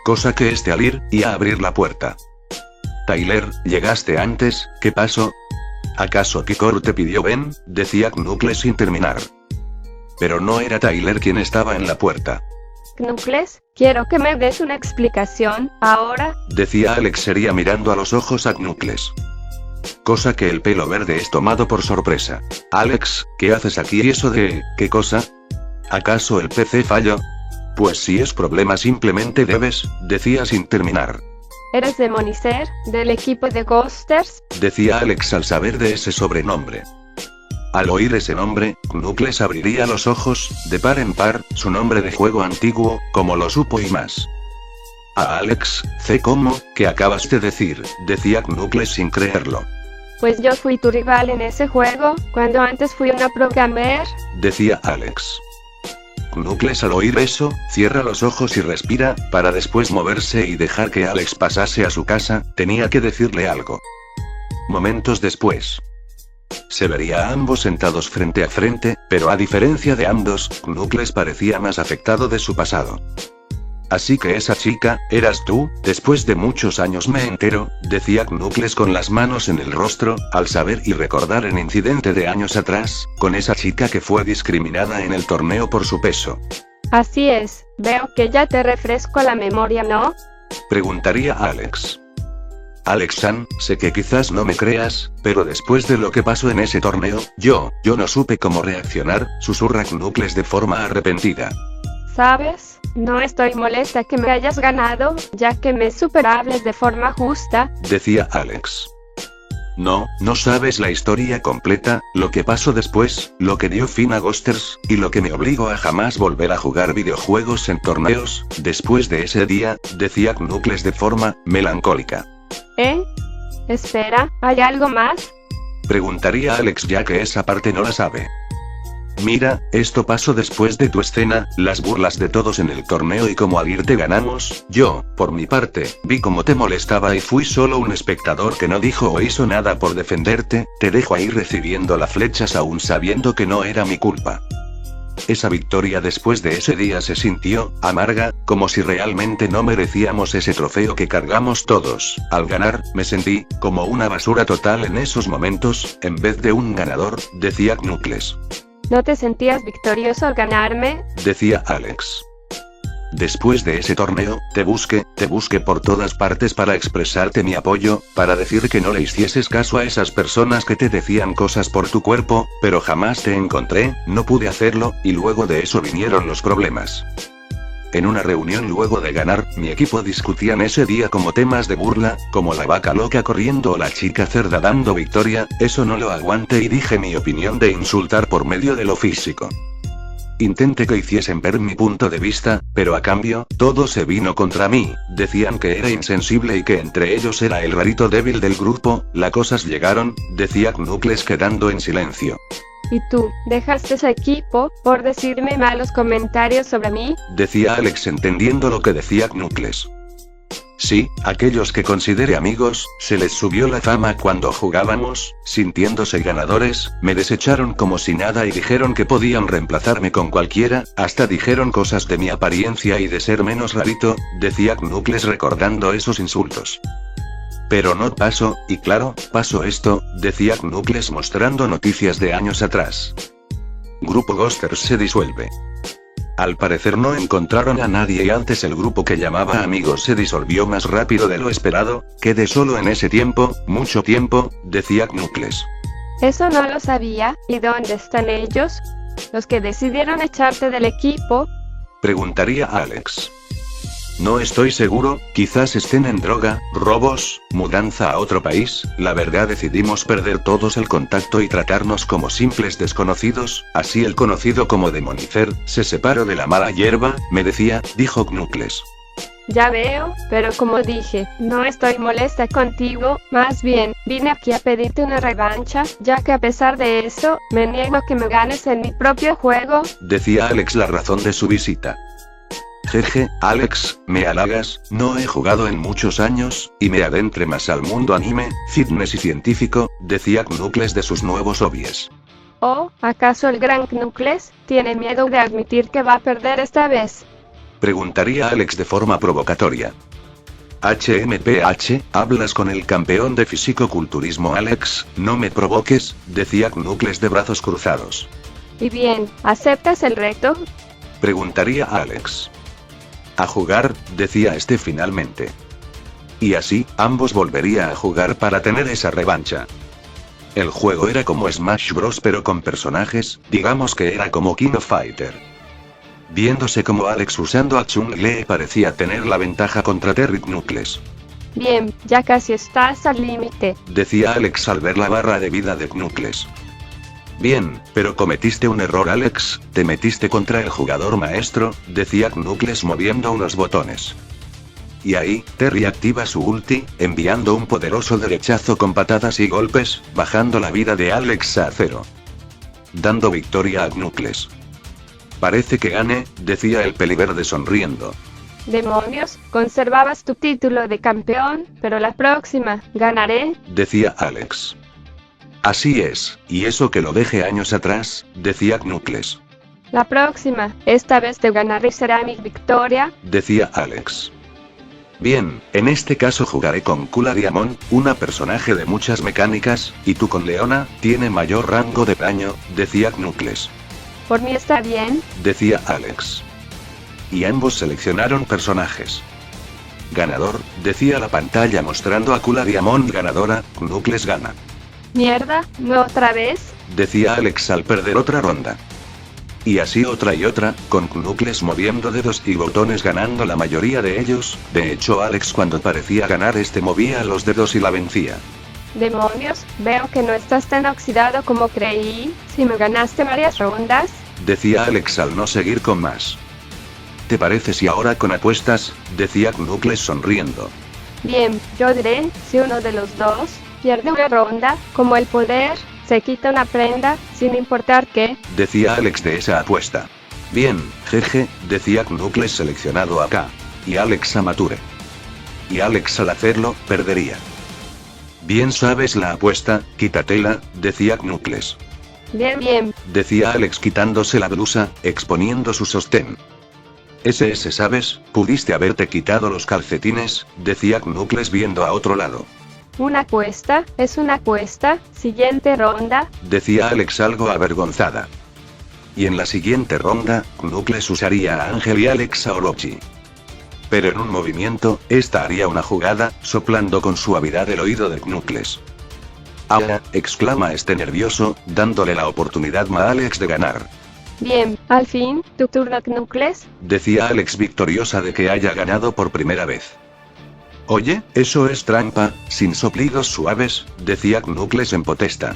Speaker 1: Cosa que al ir, y a abrir la puerta. Tyler, llegaste antes, ¿qué pasó? ¿Acaso Kikoru te pidió ven? Decía Knuckles sin terminar. Pero no era Tyler quien estaba en la puerta.
Speaker 2: Knuckles, quiero que me des una explicación, ahora,
Speaker 1: decía Alex seria mirando a los ojos a Knuckles. Cosa que el pelo verde es tomado por sorpresa. Alex, ¿qué haces aquí y eso de, qué cosa? ¿Acaso el PC falló? Pues si es problema simplemente debes, decía sin terminar.
Speaker 2: ¿Eres Demonicer, del equipo de Ghosters? Decía
Speaker 1: Alex al saber de ese sobrenombre. Al oír ese nombre, Knuckles abriría los ojos, de par en par, su nombre de juego antiguo, como lo supo y más. A Alex, ¿cómo? ¿Qué acabas de decir? Decía Knuckles sin creerlo.
Speaker 2: Pues yo fui tu rival en ese juego, cuando antes fui una pro gamer,
Speaker 1: decía Alex. Knuckles al oír eso, cierra los ojos y respira, para después moverse y dejar que Alex pasase a su casa, tenía que decirle algo. Momentos después. Se vería a ambos sentados frente a frente, pero a diferencia de ambos, Knuckles parecía más afectado de su pasado. Así que esa chica, eras tú, después de muchos años me entero, decía Knuckles con las manos en el rostro, al saber y recordar el incidente de años atrás, con esa chica que fue discriminada en el torneo por su peso.
Speaker 2: Así es, veo que ya te refresco la memoria, ¿no?
Speaker 1: Preguntaría Alex. Alex-san, sé que quizás no me creas, pero después de lo que pasó en ese torneo, yo no supe cómo reaccionar, susurra Knuckles de forma arrepentida.
Speaker 2: ¿Sabes? No estoy molesta que me hayas ganado, ya que me superables de forma justa,
Speaker 1: decía Alex. No sabes la historia completa, lo que pasó después, lo que dio fin a Ghosters, y lo que me obligó a jamás volver a jugar videojuegos en torneos, después de ese día, decía Knuckles de forma melancólica.
Speaker 2: Espera, ¿hay algo más?
Speaker 1: Preguntaría Alex ya que esa parte no la sabe. Mira, esto pasó después de tu escena, las burlas de todos en el torneo y como al irte ganamos, yo, por mi parte, vi cómo te molestaba y fui solo un espectador que no dijo o hizo nada por defenderte, te dejo ahí recibiendo las flechas aún sabiendo que no era mi culpa. Esa victoria después de ese día se sintió amarga, como si realmente no merecíamos ese trofeo que cargamos todos. Al ganar, me sentí como una basura total en esos momentos, en vez de un ganador, decía Knuckles.
Speaker 2: ¿No te sentías victorioso al ganarme?
Speaker 1: Decía Alex. Después de ese torneo, te busqué por todas partes para expresarte mi apoyo, para decir que no le hicieses caso a esas personas que te decían cosas por tu cuerpo, pero jamás te encontré, no pude hacerlo, y luego de eso vinieron los problemas. En una reunión luego de ganar, mi equipo discutían ese día como temas de burla, como la vaca loca corriendo o la chica cerda dando victoria, eso no lo aguanté y dije mi opinión de insultar por medio de lo físico. Intenté que hiciesen ver mi punto de vista, pero a cambio, todo se vino contra mí, decían que era insensible y que entre ellos era el rarito débil del grupo, las cosas llegaron, decía Knuckles quedando en silencio.
Speaker 2: ¿Y tú, dejaste ese equipo, por decirme malos comentarios sobre mí?
Speaker 1: Decía Alex entendiendo lo que decía Knuckles. Sí, aquellos que consideré amigos, se les subió la fama cuando jugábamos, sintiéndose ganadores, me desecharon como si nada y dijeron que podían reemplazarme con cualquiera, hasta dijeron cosas de mi apariencia y de ser menos rarito, decía Knuckles recordando esos insultos. Pero no pasó, y claro, pasó esto, decía Knuckles mostrando noticias de años atrás. Grupo Ghosters se disuelve. Al parecer no encontraron a nadie y antes el grupo que llamaba amigos se disolvió más rápido de lo esperado, quedé solo en ese tiempo, mucho tiempo, decía Knuckles.
Speaker 2: Eso no lo sabía, ¿y dónde están ellos? ¿Los que decidieron echarte del equipo?
Speaker 1: Preguntaría Alex. No estoy seguro, quizás estén en droga, robos, mudanza a otro país, la verdad decidimos perder todos el contacto y tratarnos como simples desconocidos, así el conocido como Demonicer, se separó de la mala hierba, me decía, dijo Knuckles.
Speaker 2: Ya veo, pero como dije, no estoy molesta contigo, más bien, vine aquí a pedirte una revancha, ya que a pesar de eso, me niego a que me ganes en mi propio juego,
Speaker 1: decía Alex la razón de su visita. Jeje, Alex, me halagas, no he jugado en muchos años, y me adentré más al mundo anime, fitness y científico, decía Knuckles de sus nuevos hobbies.
Speaker 2: ¿O, acaso el gran Knuckles, tiene miedo de admitir que va a perder esta vez?
Speaker 1: Preguntaría Alex de forma provocatoria. HMPH, hablas con el campeón de fisicoculturismo Alex, no me provoques, decía Knuckles de brazos cruzados.
Speaker 2: Y bien, ¿aceptas el reto?
Speaker 1: Preguntaría Alex. A jugar, decía este finalmente. Y así, ambos volvería a jugar para tener esa revancha. El juego era como Smash Bros pero con personajes, digamos que era como King of Fighter. Viéndose como Alex usando a Chun-Li parecía tener la ventaja contra Terry Knuckles.
Speaker 2: Bien, ya casi estás al límite,
Speaker 1: decía Alex al ver la barra de vida de Knuckles. Bien, pero cometiste un error Alex, te metiste contra el jugador maestro, decía Knuckles moviendo unos botones. Y ahí, Terry activa su ulti, enviando un poderoso derechazo con patadas y golpes, bajando la vida de Alex a 0. Dando victoria a Knuckles. Parece que gane, decía el peliverde sonriendo.
Speaker 2: Demonios, conservabas tu título de campeón, pero la próxima, ganaré,
Speaker 1: decía Alex. Así es, y eso que lo deje años atrás, decía Knuckles.
Speaker 2: la próxima, esta vez te ganaré, será mi victoria,
Speaker 1: Decía Alex. Bien, en este caso jugaré con Kula Diamond, una personaje de muchas mecánicas, y tú con Leona, tiene mayor rango de daño, decía Knuckles.
Speaker 2: por mí está bien,
Speaker 1: Decía Alex. Y ambos seleccionaron personajes. Ganador, decía la pantalla mostrando a Kula Diamond ganadora, Knuckles gana.
Speaker 2: mierda, no otra vez,
Speaker 1: Decía Alex al perder otra ronda. Y así otra y otra, con Knuckles moviendo dedos y botones ganando la mayoría de ellos. De hecho Alex cuando parecía ganar movía los dedos y la vencía.
Speaker 2: demonios, veo que no estás tan oxidado como creí, si me ganaste varias rondas,
Speaker 1: Decía Alex al no seguir con más. ¿Te parece si ahora con apuestas? Decía Knuckles sonriendo.
Speaker 2: bien, yo diré, si uno de los dos, pierde una ronda, como el poder, se quita una prenda, sin importar qué,
Speaker 1: Decía Alex de esa apuesta. Bien, jeje, decía Knuckles seleccionado acá. Y Alex amature. Y Alex al hacerlo, perdería. Bien sabes la apuesta, quítatela, decía Knuckles.
Speaker 2: bien,
Speaker 1: Decía Alex quitándose la blusa, exponiendo su sostén. Ese sabes, pudiste haberte quitado los calcetines, decía Knuckles viendo a otro lado.
Speaker 2: una apuesta, es una apuesta, siguiente ronda,
Speaker 1: Decía Alex algo avergonzada. Y en la siguiente ronda, Knuckles usaría a Ángel y Alex a Orochi. Pero en un movimiento, esta haría una jugada, soplando con suavidad el oído de Knuckles. ¡Ahora! Exclama nervioso, dándole la oportunidad a Alex de ganar.
Speaker 2: bien, al fin, tu turno Knuckles,
Speaker 1: Decía Alex victoriosa de que haya ganado por primera vez. Oye, eso es trampa, sin soplidos suaves, decía Knuckles en protesta.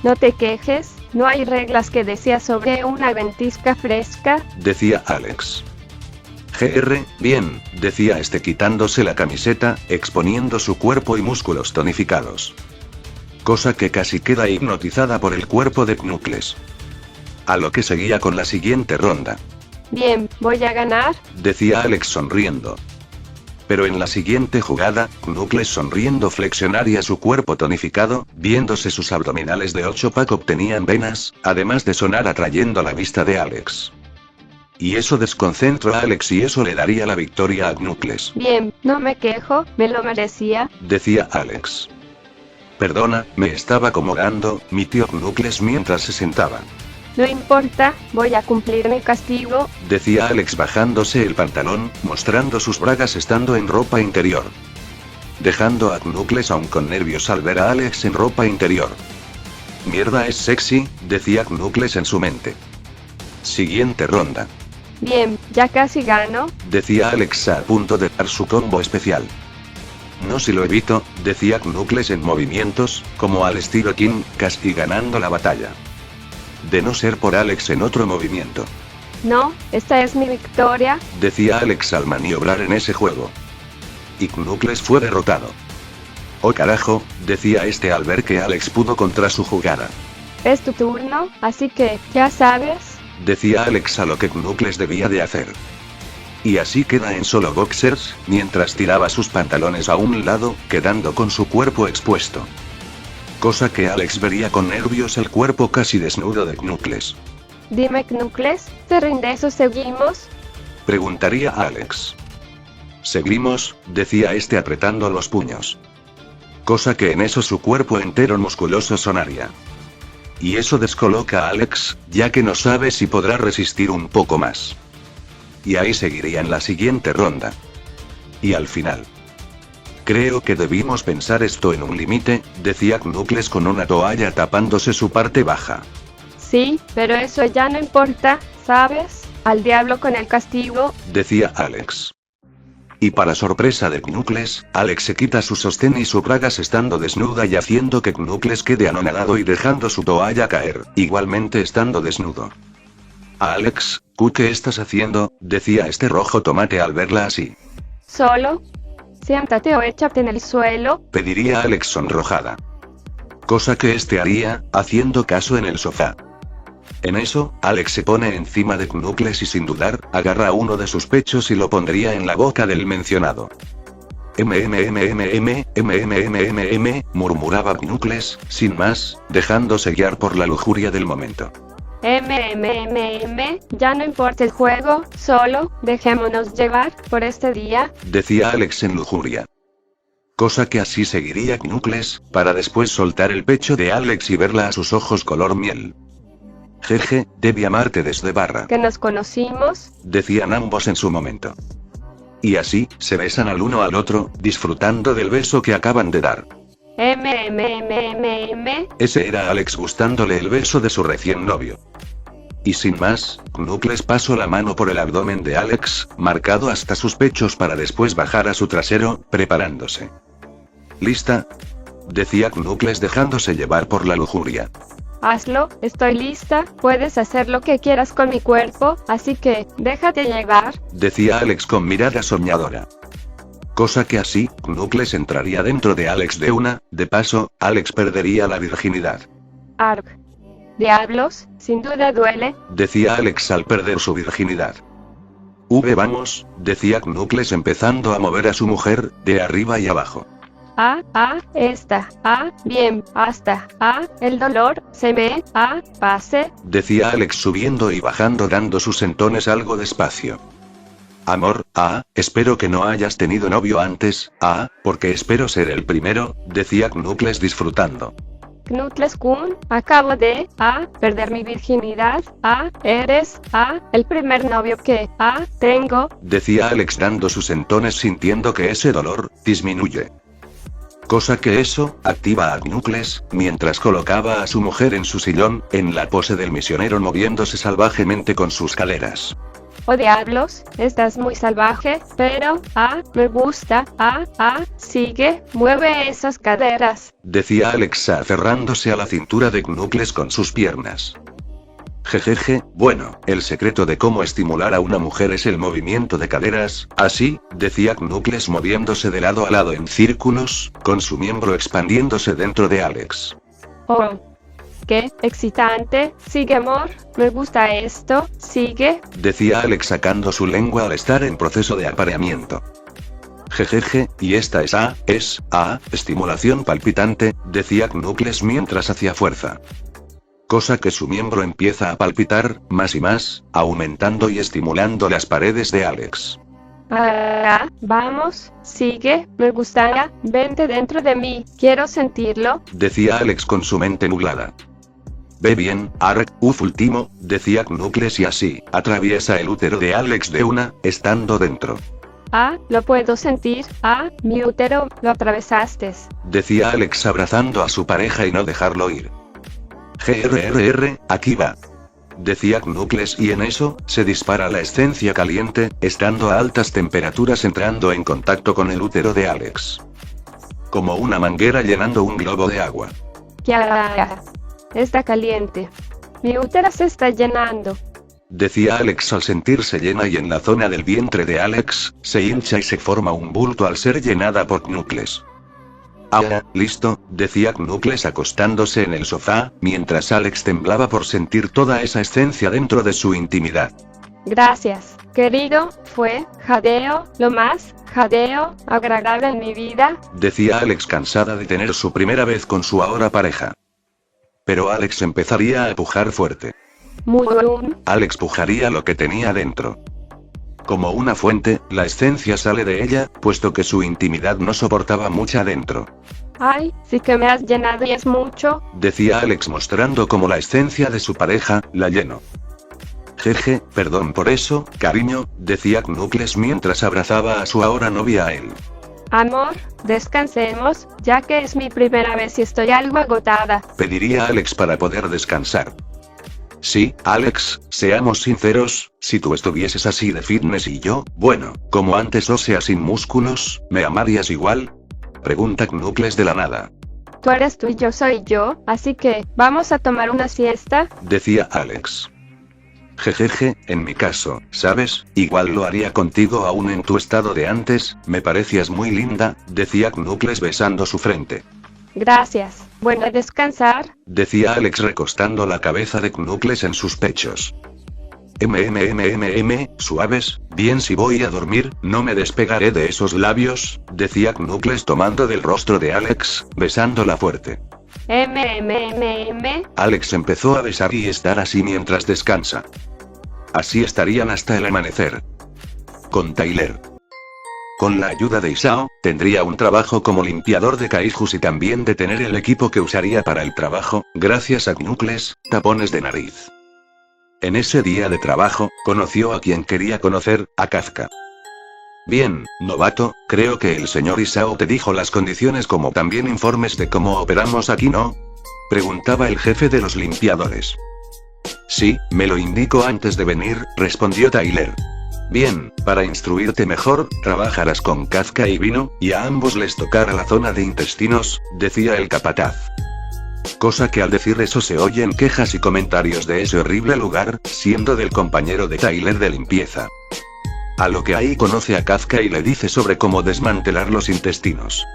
Speaker 2: no te quejes, no hay reglas que decía sobre una ventisca fresca,
Speaker 1: Decía Alex. GR, bien, decía quitándose la camiseta, exponiendo su cuerpo y músculos tonificados. Cosa que casi queda hipnotizada por el cuerpo de Knuckles. A lo que seguía con la siguiente ronda.
Speaker 2: bien, voy a ganar,
Speaker 1: Decía Alex sonriendo. Pero en la siguiente jugada, Knuckles sonriendo flexionaría su cuerpo tonificado, viéndose sus abdominales de 8-pack obtenían venas, además de sonar atrayendo la vista de Alex. Y eso desconcentró a Alex y eso le daría la victoria a Knuckles.
Speaker 2: bien, no me quejo, me lo merecía,
Speaker 1: Decía Alex. Perdona, me estaba acomodando, mi tío Knuckles mientras se sentaba.
Speaker 2: no importa, voy a cumplir mi castigo,
Speaker 1: Decía Alex bajándose el pantalón, mostrando sus bragas estando en ropa interior. Dejando a Knuckles aún con nervios al ver a Alex en ropa interior. Mierda es sexy, decía Knuckles en su mente. Siguiente ronda.
Speaker 2: bien, ya casi gano,
Speaker 1: Decía Alex a punto de dar su combo especial. No si lo evito, decía Knuckles en movimientos, como al estilo King, casi ganando la batalla. De no ser por Alex en otro movimiento.
Speaker 2: no, esta es mi victoria,
Speaker 1: Decía Alex al maniobrar en ese juego. Y Knuckles fue derrotado. Oh carajo, decía al ver que Alex pudo contra su jugada.
Speaker 2: es tu turno, así que, ya sabes,
Speaker 1: Decía Alex a lo que Knuckles debía de hacer. Y así queda en solo boxers, mientras tiraba sus pantalones a un lado, quedando con su cuerpo expuesto. Cosa que Alex vería con nervios el cuerpo casi desnudo de Knuckles.
Speaker 2: dime Knuckles, ¿te rindes o seguimos?
Speaker 1: Preguntaría a Alex. Seguimos, decía apretando los puños. Cosa que en eso su cuerpo entero musculoso sonaría. Y eso descoloca a Alex, ya que no sabe si podrá resistir un poco más. Y ahí seguiría en la siguiente ronda. Y al final. Creo que debimos pensar esto en un límite, decía Knuckles con una toalla tapándose su parte baja.
Speaker 2: Sí, pero eso ya no importa, ¿sabes? Al diablo con el castigo,
Speaker 1: Decía Alex. Y para sorpresa de Knuckles, Alex se quita su sostén y su bragas estando desnuda y haciendo que Knuckles quede anonadado y dejando su toalla caer, igualmente estando desnudo. Alex, ¿qué estás haciendo? Decía rojo tomate al verla así.
Speaker 2: solo, siéntate o échate en el suelo,
Speaker 1: Pediría Alex sonrojada. Cosa que haría, haciendo caso en el sofá. En eso, Alex se pone encima de Knuckles y sin dudar, agarra uno de sus pechos y lo pondría en la boca del mencionado. Murmuraba Knuckles, sin más, dejándose guiar por la lujuria del momento.
Speaker 2: Ya no importa el juego, solo, dejémonos llevar, por este día,
Speaker 1: decía Alex en lujuria. Cosa que así seguiría Knuckles, para después soltar el pecho de Alex y verla a sus ojos color miel. Jeje, debí amarte desde barra.
Speaker 2: que nos conocimos,
Speaker 1: Decían ambos en su momento. Y así, se besan al uno al otro, disfrutando del beso que acaban de dar. Ese era Alex gustándole el beso de su recién novio. Y sin más, Knuckles pasó la mano por el abdomen de Alex, marcado hasta sus pechos para después bajar a su trasero, preparándose. ¿Lista? Decía Knuckles dejándose llevar por la lujuria.
Speaker 2: hazlo, estoy lista, puedes hacer lo que quieras con mi cuerpo, así que, déjate llevar,
Speaker 1: Decía Alex con mirada soñadora. Cosa que así, Knuckles entraría dentro de Alex de una, de paso, Alex perdería la virginidad.
Speaker 2: arg. Diablos, sin duda duele,
Speaker 1: Decía Alex al perder su virginidad. Vamos, decía Knuckles empezando a mover a su mujer, de arriba y abajo.
Speaker 2: bien, hasta, el dolor, se me, pase,
Speaker 1: Decía Alex subiendo y bajando dando sus sentones algo despacio. Amor, espero que no hayas tenido novio antes, porque espero ser el primero, decía Knuckles disfrutando.
Speaker 2: Knuckles-kun, acabo de, perder mi virginidad, eres, el primer novio que, tengo,
Speaker 1: Decía Alex dando sus sentones sintiendo que ese dolor, disminuye. Cosa que eso, activa a Knuckles, mientras colocaba a su mujer en su sillón, en la pose del misionero moviéndose salvajemente con sus caderas.
Speaker 2: oh diablos, estás muy salvaje, pero, me gusta, sigue, mueve esas caderas,
Speaker 1: Decía Alex aferrándose a la cintura de Knuckles con sus piernas. Jejeje, bueno, el secreto de cómo estimular a una mujer es el movimiento de caderas, así, decía Knuckles moviéndose de lado a lado en círculos, con su miembro expandiéndose dentro de Alex.
Speaker 2: oh. Qué excitante, sigue amor, me gusta esto, sigue,
Speaker 1: Decía Alex sacando su lengua al estar en proceso de apareamiento. Jejeje, y esta es estimulación palpitante, decía Knuckles mientras hacía fuerza. Cosa que su miembro empieza a palpitar, más y más, aumentando y estimulando las paredes de Alex.
Speaker 2: vamos, sigue, me gustará, vente dentro de mí, quiero sentirlo,
Speaker 1: Decía Alex con su mente nublada. Ve bien, último, decía Knuckles y así, atraviesa el útero de Alex de una, estando dentro.
Speaker 2: lo puedo sentir, mi útero, lo atravesaste,
Speaker 1: Decía Alex abrazando a su pareja y no dejarlo ir. Aquí va. Decía Knuckles y en eso, se dispara la esencia caliente, estando a altas temperaturas entrando en contacto con el útero de Alex. Como una manguera llenando un globo de agua.
Speaker 2: ya, está caliente, mi útero se está llenando,
Speaker 1: Decía Alex al sentirse llena y en la zona del vientre de Alex, se hincha y se forma un bulto al ser llenada por Knuckles. Listo, decía Knuckles acostándose en el sofá, mientras Alex temblaba por sentir toda esa esencia dentro de su intimidad.
Speaker 2: gracias, querido, fue, jadeo, lo más, jadeo, agradable en mi vida,
Speaker 1: Decía Alex cansada de tener su primera vez con su ahora pareja. Pero Alex empezaría a pujar fuerte. Alex pujaría lo que tenía dentro. Como una fuente, la esencia sale de ella, puesto que su intimidad no soportaba mucha adentro.
Speaker 2: ay, sí que me has llenado y es mucho,
Speaker 1: Decía Alex mostrando cómo la esencia de su pareja, la llenó. Jeje, perdón por eso, cariño, decía Knuckles mientras abrazaba a su ahora novia a él.
Speaker 2: amor, descansemos, ya que es mi primera vez y estoy algo agotada,
Speaker 1: Pediría Alex para poder descansar. Sí, Alex, seamos sinceros, si tú estuvieses así de fitness y yo, bueno, como antes o sea sin músculos, ¿me amarías igual? Pregunta Knuckles de la nada.
Speaker 2: tú eres tú y yo soy yo, así que, vamos a tomar una siesta,
Speaker 1: Decía Alex. Jejeje, en mi caso, ¿sabes? Igual lo haría contigo aún en tu estado de antes, me parecías muy linda, decía Knuckles besando su frente.
Speaker 2: Gracias. Bueno, a descansar.
Speaker 1: Decía Alex recostando la cabeza de Knuckles en sus pechos. Suaves, bien si voy a dormir, no me despegaré de esos labios, decía Knuckles tomando del rostro de Alex, besándola fuerte. Alex empezó a besar y estar así mientras descansa. Así estarían hasta el amanecer. Con Tyler. Con la ayuda de Isao, tendría un trabajo como limpiador de kaijus y también de tener el equipo que usaría para el trabajo, gracias a Knuckles, tapones de nariz. En ese día de trabajo, conoció a quien quería conocer, a Kafka. Bien, novato, creo que el señor Isao te dijo las condiciones como también informes de cómo operamos aquí, ¿no? Preguntaba el jefe de los limpiadores. Sí, me lo indicó antes de venir, respondió Tyler. Bien, para instruirte mejor, trabajarás con Kafka y Vino, y a ambos les tocará la zona de intestinos, decía el capataz. Cosa que al decir eso se oyen quejas y comentarios de ese horrible lugar, siendo del compañero de Tyler de limpieza. A lo que ahí conoce a Kafka y le dice sobre cómo desmantelar los intestinos.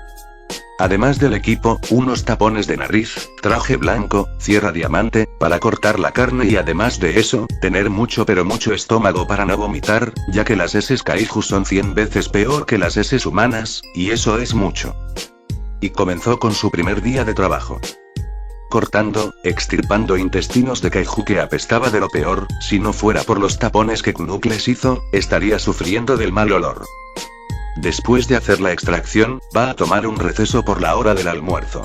Speaker 1: Además del equipo, unos tapones de nariz, traje blanco, sierra diamante, para cortar la carne y además de eso, tener mucho pero mucho estómago para no vomitar, ya que las heces kaijus son 100 veces peor que las heces humanas, y eso es mucho. Y comenzó con su primer día de trabajo. Cortando, extirpando intestinos de kaiju que apestaba de lo peor, si no fuera por los tapones que Knuckles hizo, estaría sufriendo del mal olor. Después de hacer la extracción, va a tomar un receso por la hora del almuerzo.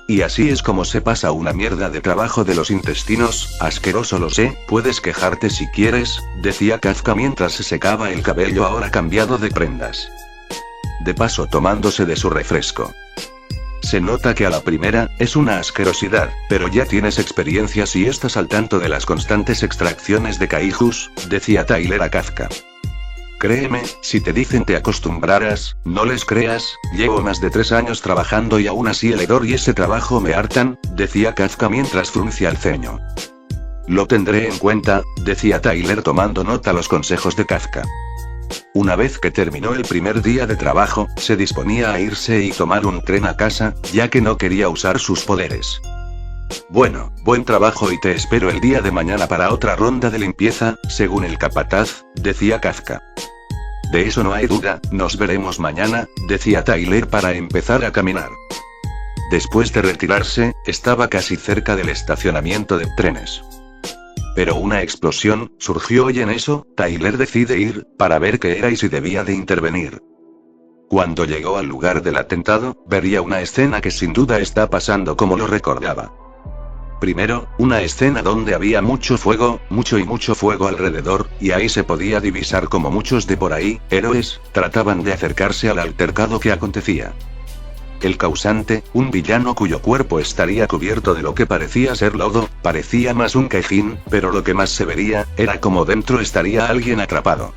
Speaker 1: Y así es como se pasa una mierda de trabajo de los intestinos, asqueroso lo sé, puedes quejarte si quieres, decía Kafka mientras se secaba el cabello ahora cambiado de prendas. De paso tomándose de su refresco. Se nota que a la primera, es una asquerosidad, pero ya tienes experiencias y estás al tanto de las constantes extracciones de kaijus, decía Tyler a Kafka. Créeme, si te dicen te acostumbrarás, no les creas, llevo más de 3 años trabajando y aún así el hedor y ese trabajo me hartan, decía Kafka mientras fruncía el ceño. Lo tendré en cuenta, decía Tyler tomando nota los consejos de Kafka. Una vez que terminó el primer día de trabajo, se disponía a irse y tomar un tren a casa, ya que no quería usar sus poderes. Bueno, buen trabajo y te espero el día de mañana para otra ronda de limpieza, según el capataz, decía Kafka. De eso no hay duda, nos veremos mañana, decía Tyler para empezar a caminar. Después de retirarse, estaba casi cerca del estacionamiento de trenes. Pero una explosión surgió y en eso, Tyler decide ir, para ver qué era y si debía de intervenir. Cuando llegó al lugar del atentado, vería una escena que sin duda está pasando como lo recordaba. Primero, una escena donde había mucho fuego alrededor, y ahí se podía divisar como muchos de por ahí, héroes, trataban de acercarse al altercado que acontecía. El causante, un villano cuyo cuerpo estaría cubierto de lo que parecía ser lodo, parecía más un quejín, pero lo que más se vería, era como dentro estaría alguien atrapado.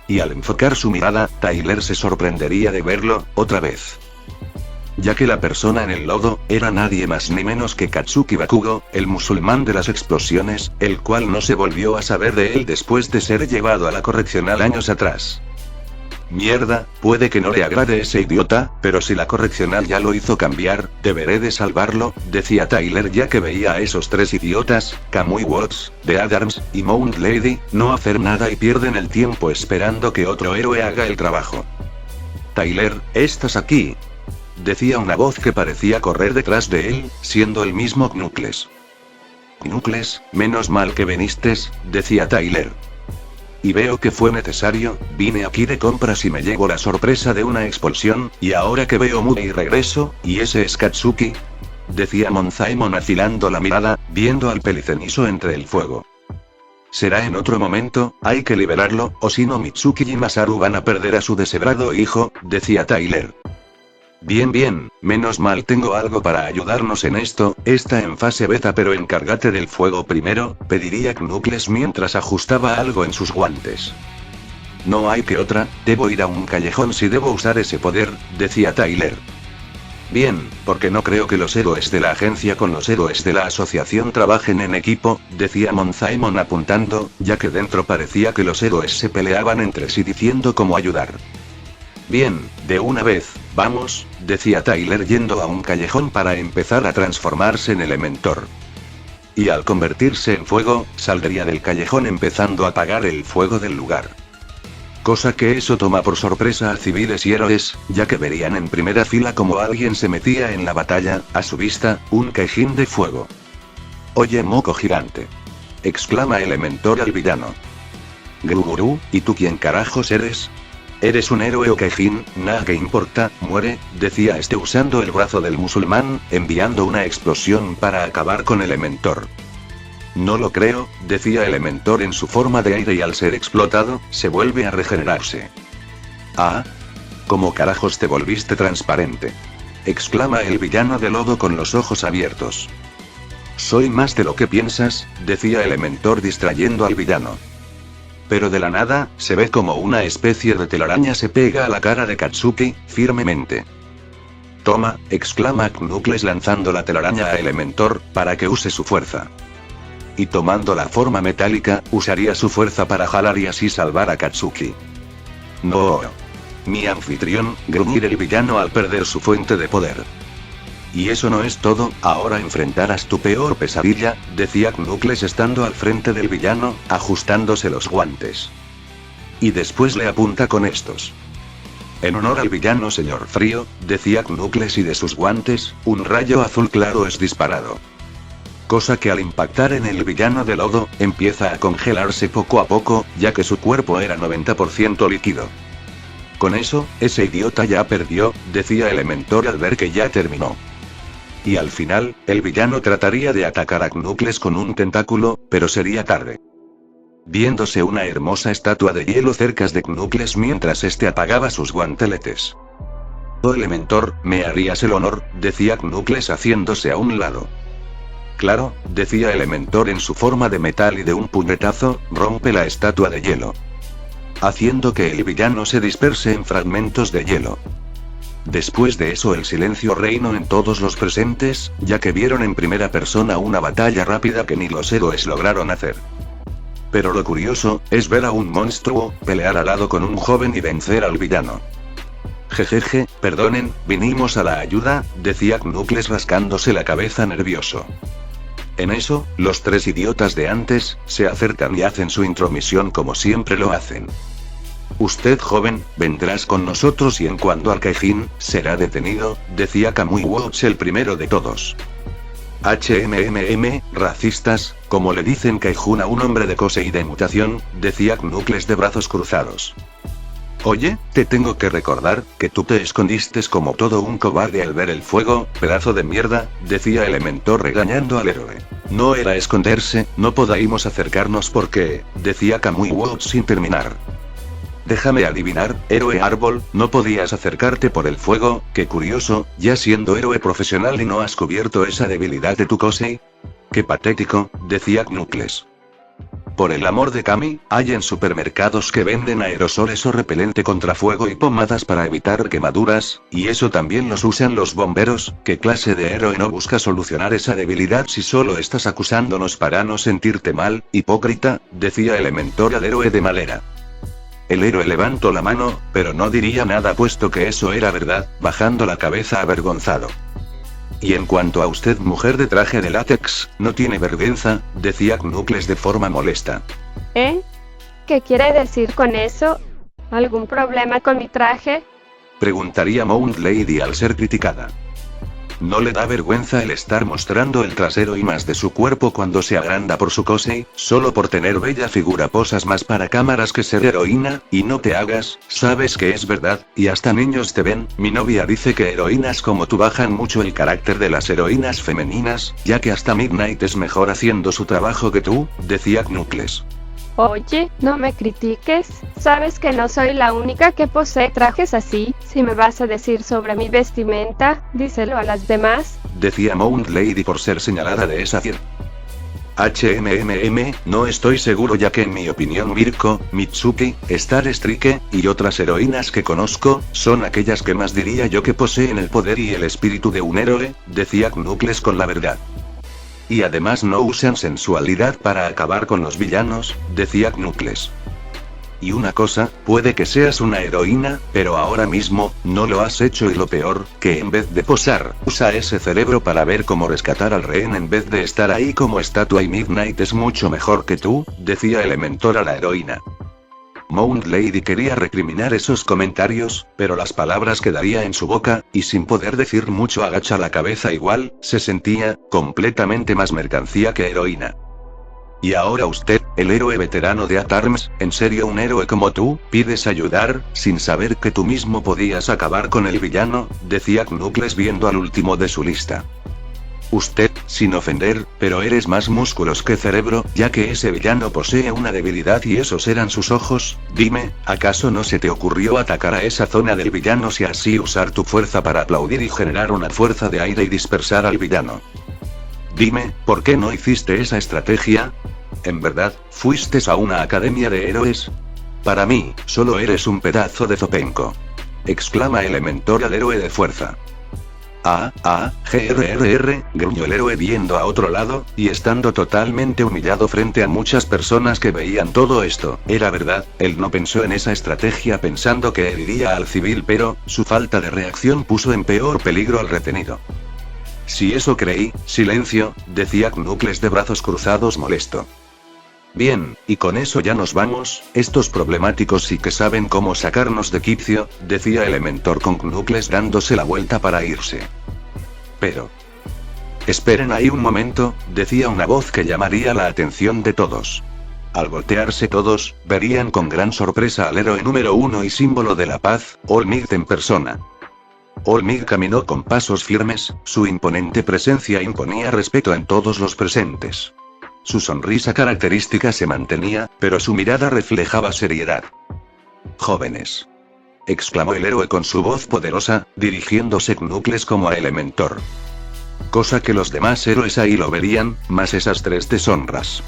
Speaker 1: Y al enfocar su mirada, Tyler se sorprendería de verlo, otra vez. Ya que la persona en el lodo, era nadie más ni menos que Katsuki Bakugo, el musulmán de las explosiones, el cual no se volvió a saber de él después de ser llevado a la correccional años atrás. Mierda, puede que no le agrade ese idiota, pero si la correccional ya lo hizo cambiar, deberé de salvarlo, decía Tyler ya que veía a esos 3 idiotas, Kamui Watts, The Adams, y Mount Lady, no hacer nada y pierden el tiempo esperando que otro héroe haga el trabajo. Tyler, ¿estás aquí?, decía una voz que parecía correr detrás de él, siendo el mismo Knuckles. Knuckles, menos mal que vinistes, decía Tyler. Y veo que fue necesario, vine aquí de compras y me llegó la sorpresa de una expulsión, y ahora que veo Muge y regreso, ¿y ese es Katsuki?, decía Monzaemon afilando la mirada, viendo al pelicenizo entre el fuego. Será en otro momento, hay que liberarlo, o si no Mitsuki y Masaru van a perder a su deshebrado hijo, decía Tyler. Bien, menos mal tengo algo para ayudarnos en esto, está en fase beta pero encárgate del fuego primero, pediría Knuckles mientras ajustaba algo en sus guantes. No hay que otra, debo ir a un callejón si debo usar ese poder, decía Tyler. Bien, porque no creo que los héroes de la agencia con los héroes de la asociación trabajen en equipo, decía Monzaemon apuntando, ya que dentro parecía que los héroes se peleaban entre sí diciendo cómo ayudar. Bien, de una vez, vamos, decía Tyler yendo a un callejón para empezar a transformarse en Elementor. Y al convertirse en fuego, saldría del callejón empezando a apagar el fuego del lugar. Cosa que eso toma por sorpresa a civiles y héroes, ya que verían en primera fila como alguien se metía en la batalla, a su vista, un Kaijin de fuego. Oye moco gigante. Exclama Elementor al villano. Guruguru, ¿y tú quién carajos eres? ¿Eres un héroe o Kaijin? Nada que importa, muere, decía este usando el brazo del musulmán, enviando una explosión para acabar con Elementor. No lo creo, decía Elementor en su forma de aire y al ser explotado, se vuelve a regenerarse. Ah. ¿Cómo carajos te volviste transparente? Exclama el villano de lodo con los ojos abiertos. Soy más de lo que piensas, decía Elementor distrayendo al villano. Pero de la nada, se ve como una especie de telaraña se pega a la cara de Katsuki, firmemente. Toma, exclama Knuckles lanzando la telaraña a Elementor, para que use su fuerza. Y tomando la forma metálica, usaría su fuerza para jalar y así salvar a Katsuki. No. Mi anfitrión, gruñir el villano al perder su fuente de poder. Y eso no es todo, ahora enfrentarás tu peor pesadilla, decía Knuckles estando al frente del villano, ajustándose los guantes. Y después le apunta con estos. En honor al villano señor frío, decía Knuckles y de sus guantes, un rayo azul claro es disparado. Cosa que al impactar en el villano de lodo, empieza a congelarse poco a poco, ya que su cuerpo era 90% líquido. Con eso, ese idiota ya perdió, decía Elementor al ver que ya terminó. Y al final, el villano trataría de atacar a Knuckles con un tentáculo, pero sería tarde. Viéndose una hermosa estatua de hielo cerca de Knuckles mientras este apagaba sus guanteletes. Oh Elementor, me harías el honor, decía Knuckles haciéndose a un lado. Claro, decía Elementor en su forma de metal y de un puñetazo, rompe la estatua de hielo. Haciendo que el villano se disperse en fragmentos de hielo. Después de eso el silencio reinó en todos los presentes, ya que vieron en primera persona una batalla rápida que ni los héroes lograron hacer. Pero lo curioso, es ver a un monstruo, pelear al lado con un joven y vencer al villano. Jejeje, perdonen, vinimos a la ayuda, decía Knuckles rascándose la cabeza nervioso. En eso, los tres idiotas de antes, se acercan y hacen su intromisión como siempre lo hacen. Usted joven, vendrás con nosotros y en cuanto al Kaijin, será detenido, decía Kamui Watts el primero de todos. Racistas, como le dicen Kaijun a un hombre de Kosei de mutación, decía Knuckles de brazos cruzados. Oye, te tengo que recordar, que tú te escondiste como todo un cobarde al ver el fuego, pedazo de mierda, decía Elementor regañando al héroe. No era esconderse, no podíamos acercarnos porque, decía Kamui Watts sin terminar. Déjame adivinar, héroe árbol, no podías acercarte por el fuego, qué curioso, ya siendo héroe profesional y no has cubierto esa debilidad de tu Kosei. Qué patético, decía Knuckles. Por el amor de Kami, hay en supermercados que venden aerosoles o repelente contra fuego y pomadas para evitar quemaduras, y eso también los usan los bomberos. ¿Qué clase de héroe no busca solucionar esa debilidad si solo estás acusándonos para no sentirte mal, hipócrita? Decía Elementor al héroe de Malera. El héroe levantó la mano, pero no diría nada puesto que eso era verdad, bajando la cabeza avergonzado. Y en cuanto a usted mujer de traje de látex, no tiene vergüenza, decía Knuckles de forma molesta.
Speaker 2: ¿Eh? ¿Qué quiere decir con eso? ¿Algún problema con mi traje?
Speaker 1: Preguntaría Mount Lady al ser criticada. ¿No le da vergüenza el estar mostrando el trasero y más de su cuerpo cuando se agranda por su Kosei, solo por tener bella figura posas más para cámaras que ser heroína? Y no te hagas, sabes que es verdad, y hasta niños te ven, mi novia dice que heroínas como tú bajan mucho el carácter de las heroínas femeninas, ya que hasta Midnight es mejor haciendo su trabajo que tú, decía Knuckles.
Speaker 2: Oye, no me critiques, sabes que no soy la única que posee trajes así, si me vas a decir sobre mi vestimenta, díselo a las demás,
Speaker 1: decía Mount Lady por ser señalada de esa fiera. No estoy seguro ya que en mi opinión Mirko, Mitsuki, Star Strike, y otras heroínas que conozco, son aquellas que más diría yo que poseen el poder y el espíritu de un héroe, decía Knuckles con la verdad. Y además no usan sensualidad para acabar con los villanos, decía Knuckles. Y una cosa, puede que seas una heroína, pero ahora mismo, no lo has hecho y lo peor, que en vez de posar, usa ese cerebro para ver cómo rescatar al rehén en vez de estar ahí como estatua y Midnight es mucho mejor que tú, decía Elementor a la heroína. Mount Lady quería recriminar esos comentarios, pero las palabras quedarían en su boca, y sin poder decir mucho agacha la cabeza igual, se sentía, completamente más mercancía que heroína. Y ahora usted, el héroe veterano de Atarms, ¿en serio un héroe como tú, pides ayudar, sin saber que tú mismo podías acabar con el villano? Decía Knuckles viendo al último de su lista. Usted, sin ofender, pero eres más músculos que cerebro, ya que ese villano posee una debilidad y esos eran sus ojos. Dime, ¿acaso no se te ocurrió atacar a esa zona del villano y así usar tu fuerza para aplaudir y generar una fuerza de aire y dispersar al villano? Dime, ¿por qué no hiciste esa estrategia? ¿En verdad, fuiste a una academia de héroes? Para mí, solo eres un pedazo de zopenco. Exclama Elementor al héroe de fuerza. Gruñó el héroe viendo a otro lado, y estando totalmente humillado frente a muchas personas que veían todo esto. Era verdad, él no pensó en esa estrategia pensando que heriría al civil, pero, su falta de reacción puso en peor peligro al retenido. Si eso creí, silencio, decía Knuckles de brazos cruzados molesto. Bien, y con eso ya nos vamos, estos problemáticos sí que saben cómo sacarnos de quicio, decía Elementor con Knuckles dándose la vuelta para irse. Pero... esperen ahí un momento, decía una voz que llamaría la atención de todos. Al voltearse todos, verían con gran sorpresa al héroe número 1 y símbolo de la paz, All Might en persona. All Might caminó con pasos firmes, su imponente presencia imponía respeto en todos los presentes. Su sonrisa característica se mantenía, pero su mirada reflejaba seriedad. «Jóvenes», exclamó el héroe con su voz poderosa, dirigiéndose Knuckles como a Elementor. Cosa que los demás héroes ahí lo verían, más esas tres deshonras.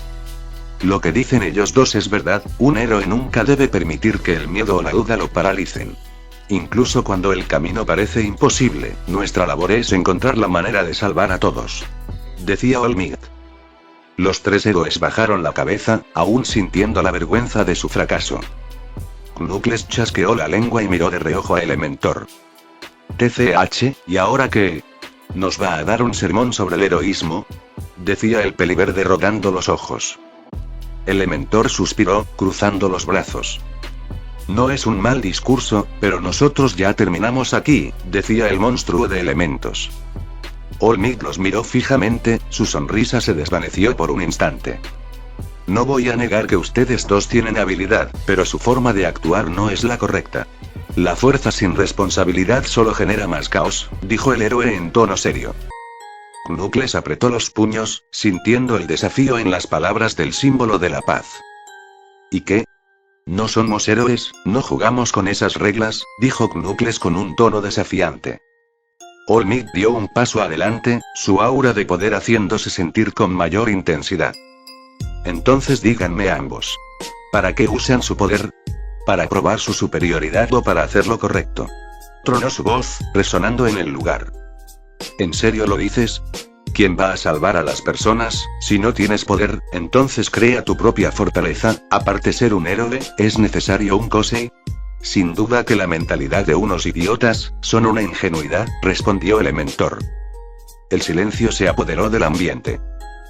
Speaker 1: Lo que dicen ellos dos es verdad, un héroe nunca debe permitir que el miedo o la duda lo paralicen. Incluso cuando el camino parece imposible, nuestra labor es encontrar la manera de salvar a todos. Decía All Might. Los tres héroes bajaron la cabeza, aún sintiendo la vergüenza de su fracaso. Knuckles chasqueó la lengua y miró de reojo a Elementor. TCH, ¿y ahora qué? ¿Nos va a dar un sermón sobre el heroísmo? Decía el peliverde rogando los ojos. Elementor suspiró, cruzando los brazos. No es un mal discurso, pero nosotros ya terminamos aquí, decía el monstruo de elementos. All Might los miró fijamente, su sonrisa se desvaneció por un instante. No voy a negar que ustedes dos tienen habilidad, pero su forma de actuar no es la correcta. La fuerza sin responsabilidad solo genera más caos, dijo el héroe en tono serio. Knuckles apretó los puños, sintiendo el desafío en las palabras del símbolo de la paz. ¿Y qué? ¿No somos héroes, no jugamos con esas reglas?, dijo Knuckles con un tono desafiante. All Might dio un paso adelante, su aura de poder haciéndose sentir con mayor intensidad. Entonces díganme ambos. ¿Para qué usan su poder? ¿Para probar su superioridad o para hacer lo correcto? Tronó su voz, resonando en el lugar. ¿En serio lo dices? ¿Quién va a salvar a las personas? Si no tienes poder, entonces crea tu propia fortaleza. Aparte ser un héroe, ¿es necesario un Kosei? Sin duda que la mentalidad de unos idiotas, son una ingenuidad, respondió Elementor. El silencio se apoderó del ambiente.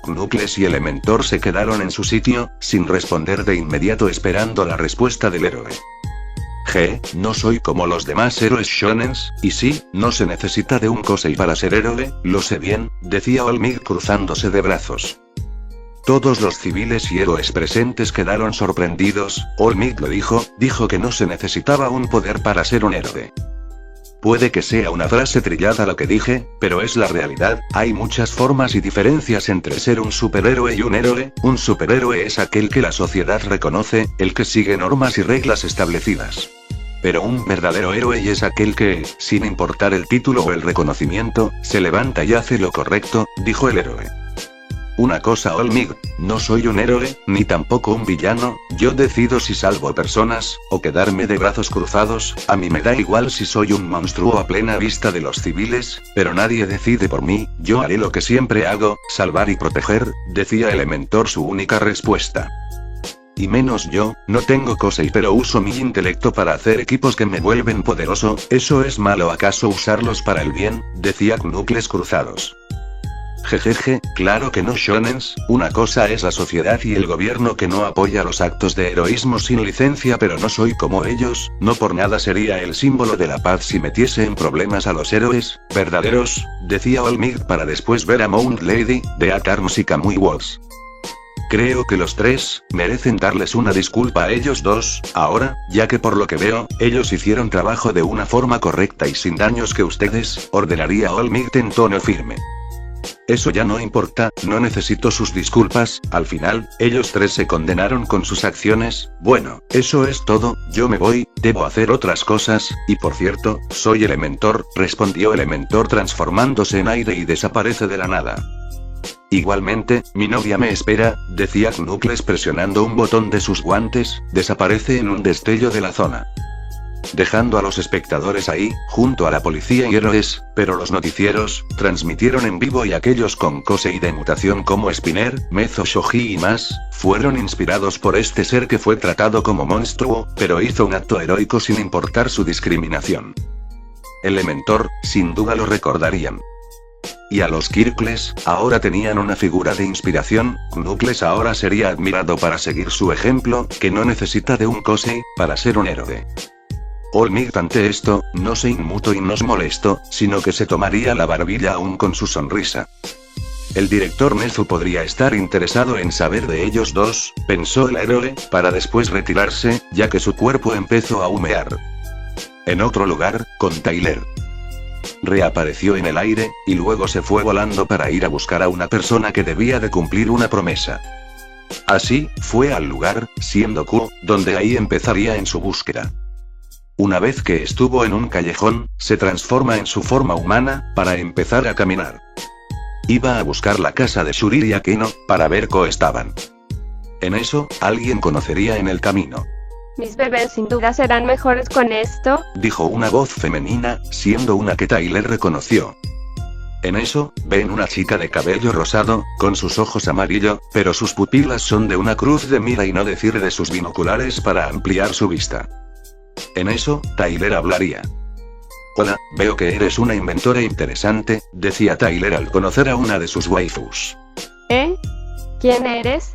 Speaker 1: Knuckles y Elementor se quedaron en su sitio, sin responder de inmediato esperando la respuesta del héroe. No soy como los demás héroes shonens, y sí, no se necesita de un Kosei para ser héroe, lo sé bien, decía All Might cruzándose de brazos. Todos los civiles y héroes presentes quedaron sorprendidos. All Might lo dijo que no se necesitaba un poder para ser un héroe. Puede que sea una frase trillada lo que dije, pero es la realidad, hay muchas formas y diferencias entre ser un superhéroe y un héroe. Un superhéroe es aquel que la sociedad reconoce, el que sigue normas y reglas establecidas. Pero un verdadero héroe es aquel que, sin importar el título o el reconocimiento, se levanta y hace lo correcto, dijo el héroe. Una cosa All Might, no soy un héroe, ni tampoco un villano, yo decido si salvo personas, o quedarme de brazos cruzados, a mí me da igual si soy un monstruo a plena vista de los civiles, pero nadie decide por mí, yo haré lo que siempre hago, salvar y proteger, decía Elementor su única respuesta. y menos yo, no tengo Kosei pero uso mi intelecto para hacer equipos que me vuelven poderoso, ¿eso es malo acaso usarlos para el bien? Decía Knuckles cruzados. Jejeje, claro que no shonens, una cosa es la sociedad y el gobierno que no apoya los actos de heroísmo sin licencia pero no soy como ellos, no por nada sería el símbolo de la paz si metiese en problemas a los héroes, verdaderos, decía All Might para después ver a Mount Lady, de Atarmus y Kamui Wolves. Creo que los tres, merecen darles una disculpa a ellos dos, ahora, ya que por lo que veo, ellos hicieron trabajo de una forma correcta y sin daños que ustedes, ordenaría All Might en tono firme. Eso ya no importa, no necesito sus disculpas, al final, ellos tres se condenaron con sus acciones, bueno, eso es todo, yo me voy, debo hacer otras cosas, y por cierto, soy Elementor, respondió Elementor transformándose en aire y desaparece de la nada. Igualmente, mi novia me espera, decía Knuckles presionando un botón de sus guantes, desaparece en un destello de la zona. Dejando a los espectadores ahí, junto a la policía y héroes, pero los noticieros, transmitieron en vivo y aquellos con Kosei de mutación como Spinner, Mezo Shoji y más, fueron inspirados por este ser que fue tratado como monstruo, pero hizo un acto heroico sin importar su discriminación. Elementor, sin duda lo recordarían. Y a los Kirkles, ahora tenían una figura de inspiración, Knuckles ahora sería admirado para seguir su ejemplo, que no necesita de un Kosei, para ser un héroe. All Might ante esto, no se inmutó y nos molestó, sino que se tomaría la barbilla aún con su sonrisa. El director Nezu podría estar interesado en saber de ellos dos, pensó el héroe, para después retirarse, ya que su cuerpo empezó a humear. En otro lugar, con Tyler. Reapareció en el aire, y luego se fue volando para ir a buscar a una persona que debía de cumplir una promesa. Así, fue al lugar, siendo Q, donde ahí empezaría en su búsqueda. Una vez que estuvo en un callejón, se transforma en su forma humana, para empezar a caminar. Iba a buscar la casa de Shuri y Akino, para ver cómo estaban. En eso, alguien conocería en el camino.
Speaker 2: Mis bebés sin duda serán mejores con esto,
Speaker 1: dijo una voz femenina, siendo una que Tyler reconoció. En eso, ven una chica de cabello rosado, con sus ojos amarillo, pero sus pupilas son de una cruz de mira y no decir de sus binoculares para ampliar su vista. En eso, Tyler hablaría. Hola, veo que eres una inventora interesante, decía Tyler al conocer a una de sus waifus.
Speaker 2: ¿Quién eres?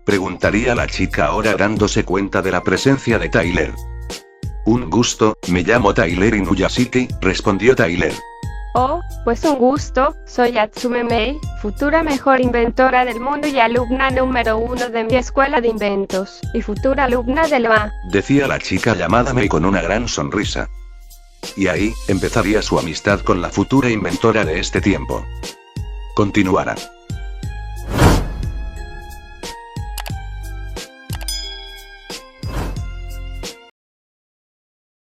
Speaker 1: Preguntaría la chica ahora dándose cuenta de la presencia de Tyler. Un gusto, me llamo Tyler Inuyashiki, respondió Tyler.
Speaker 2: Oh, pues un gusto, soy Atsume Mei, futura mejor inventora del mundo y alumna número 1 de mi escuela de inventos, y futura alumna del MA,
Speaker 1: decía la chica llamada Mei con una gran sonrisa. Y ahí, empezaría su amistad con la futura inventora de este tiempo. Continuará.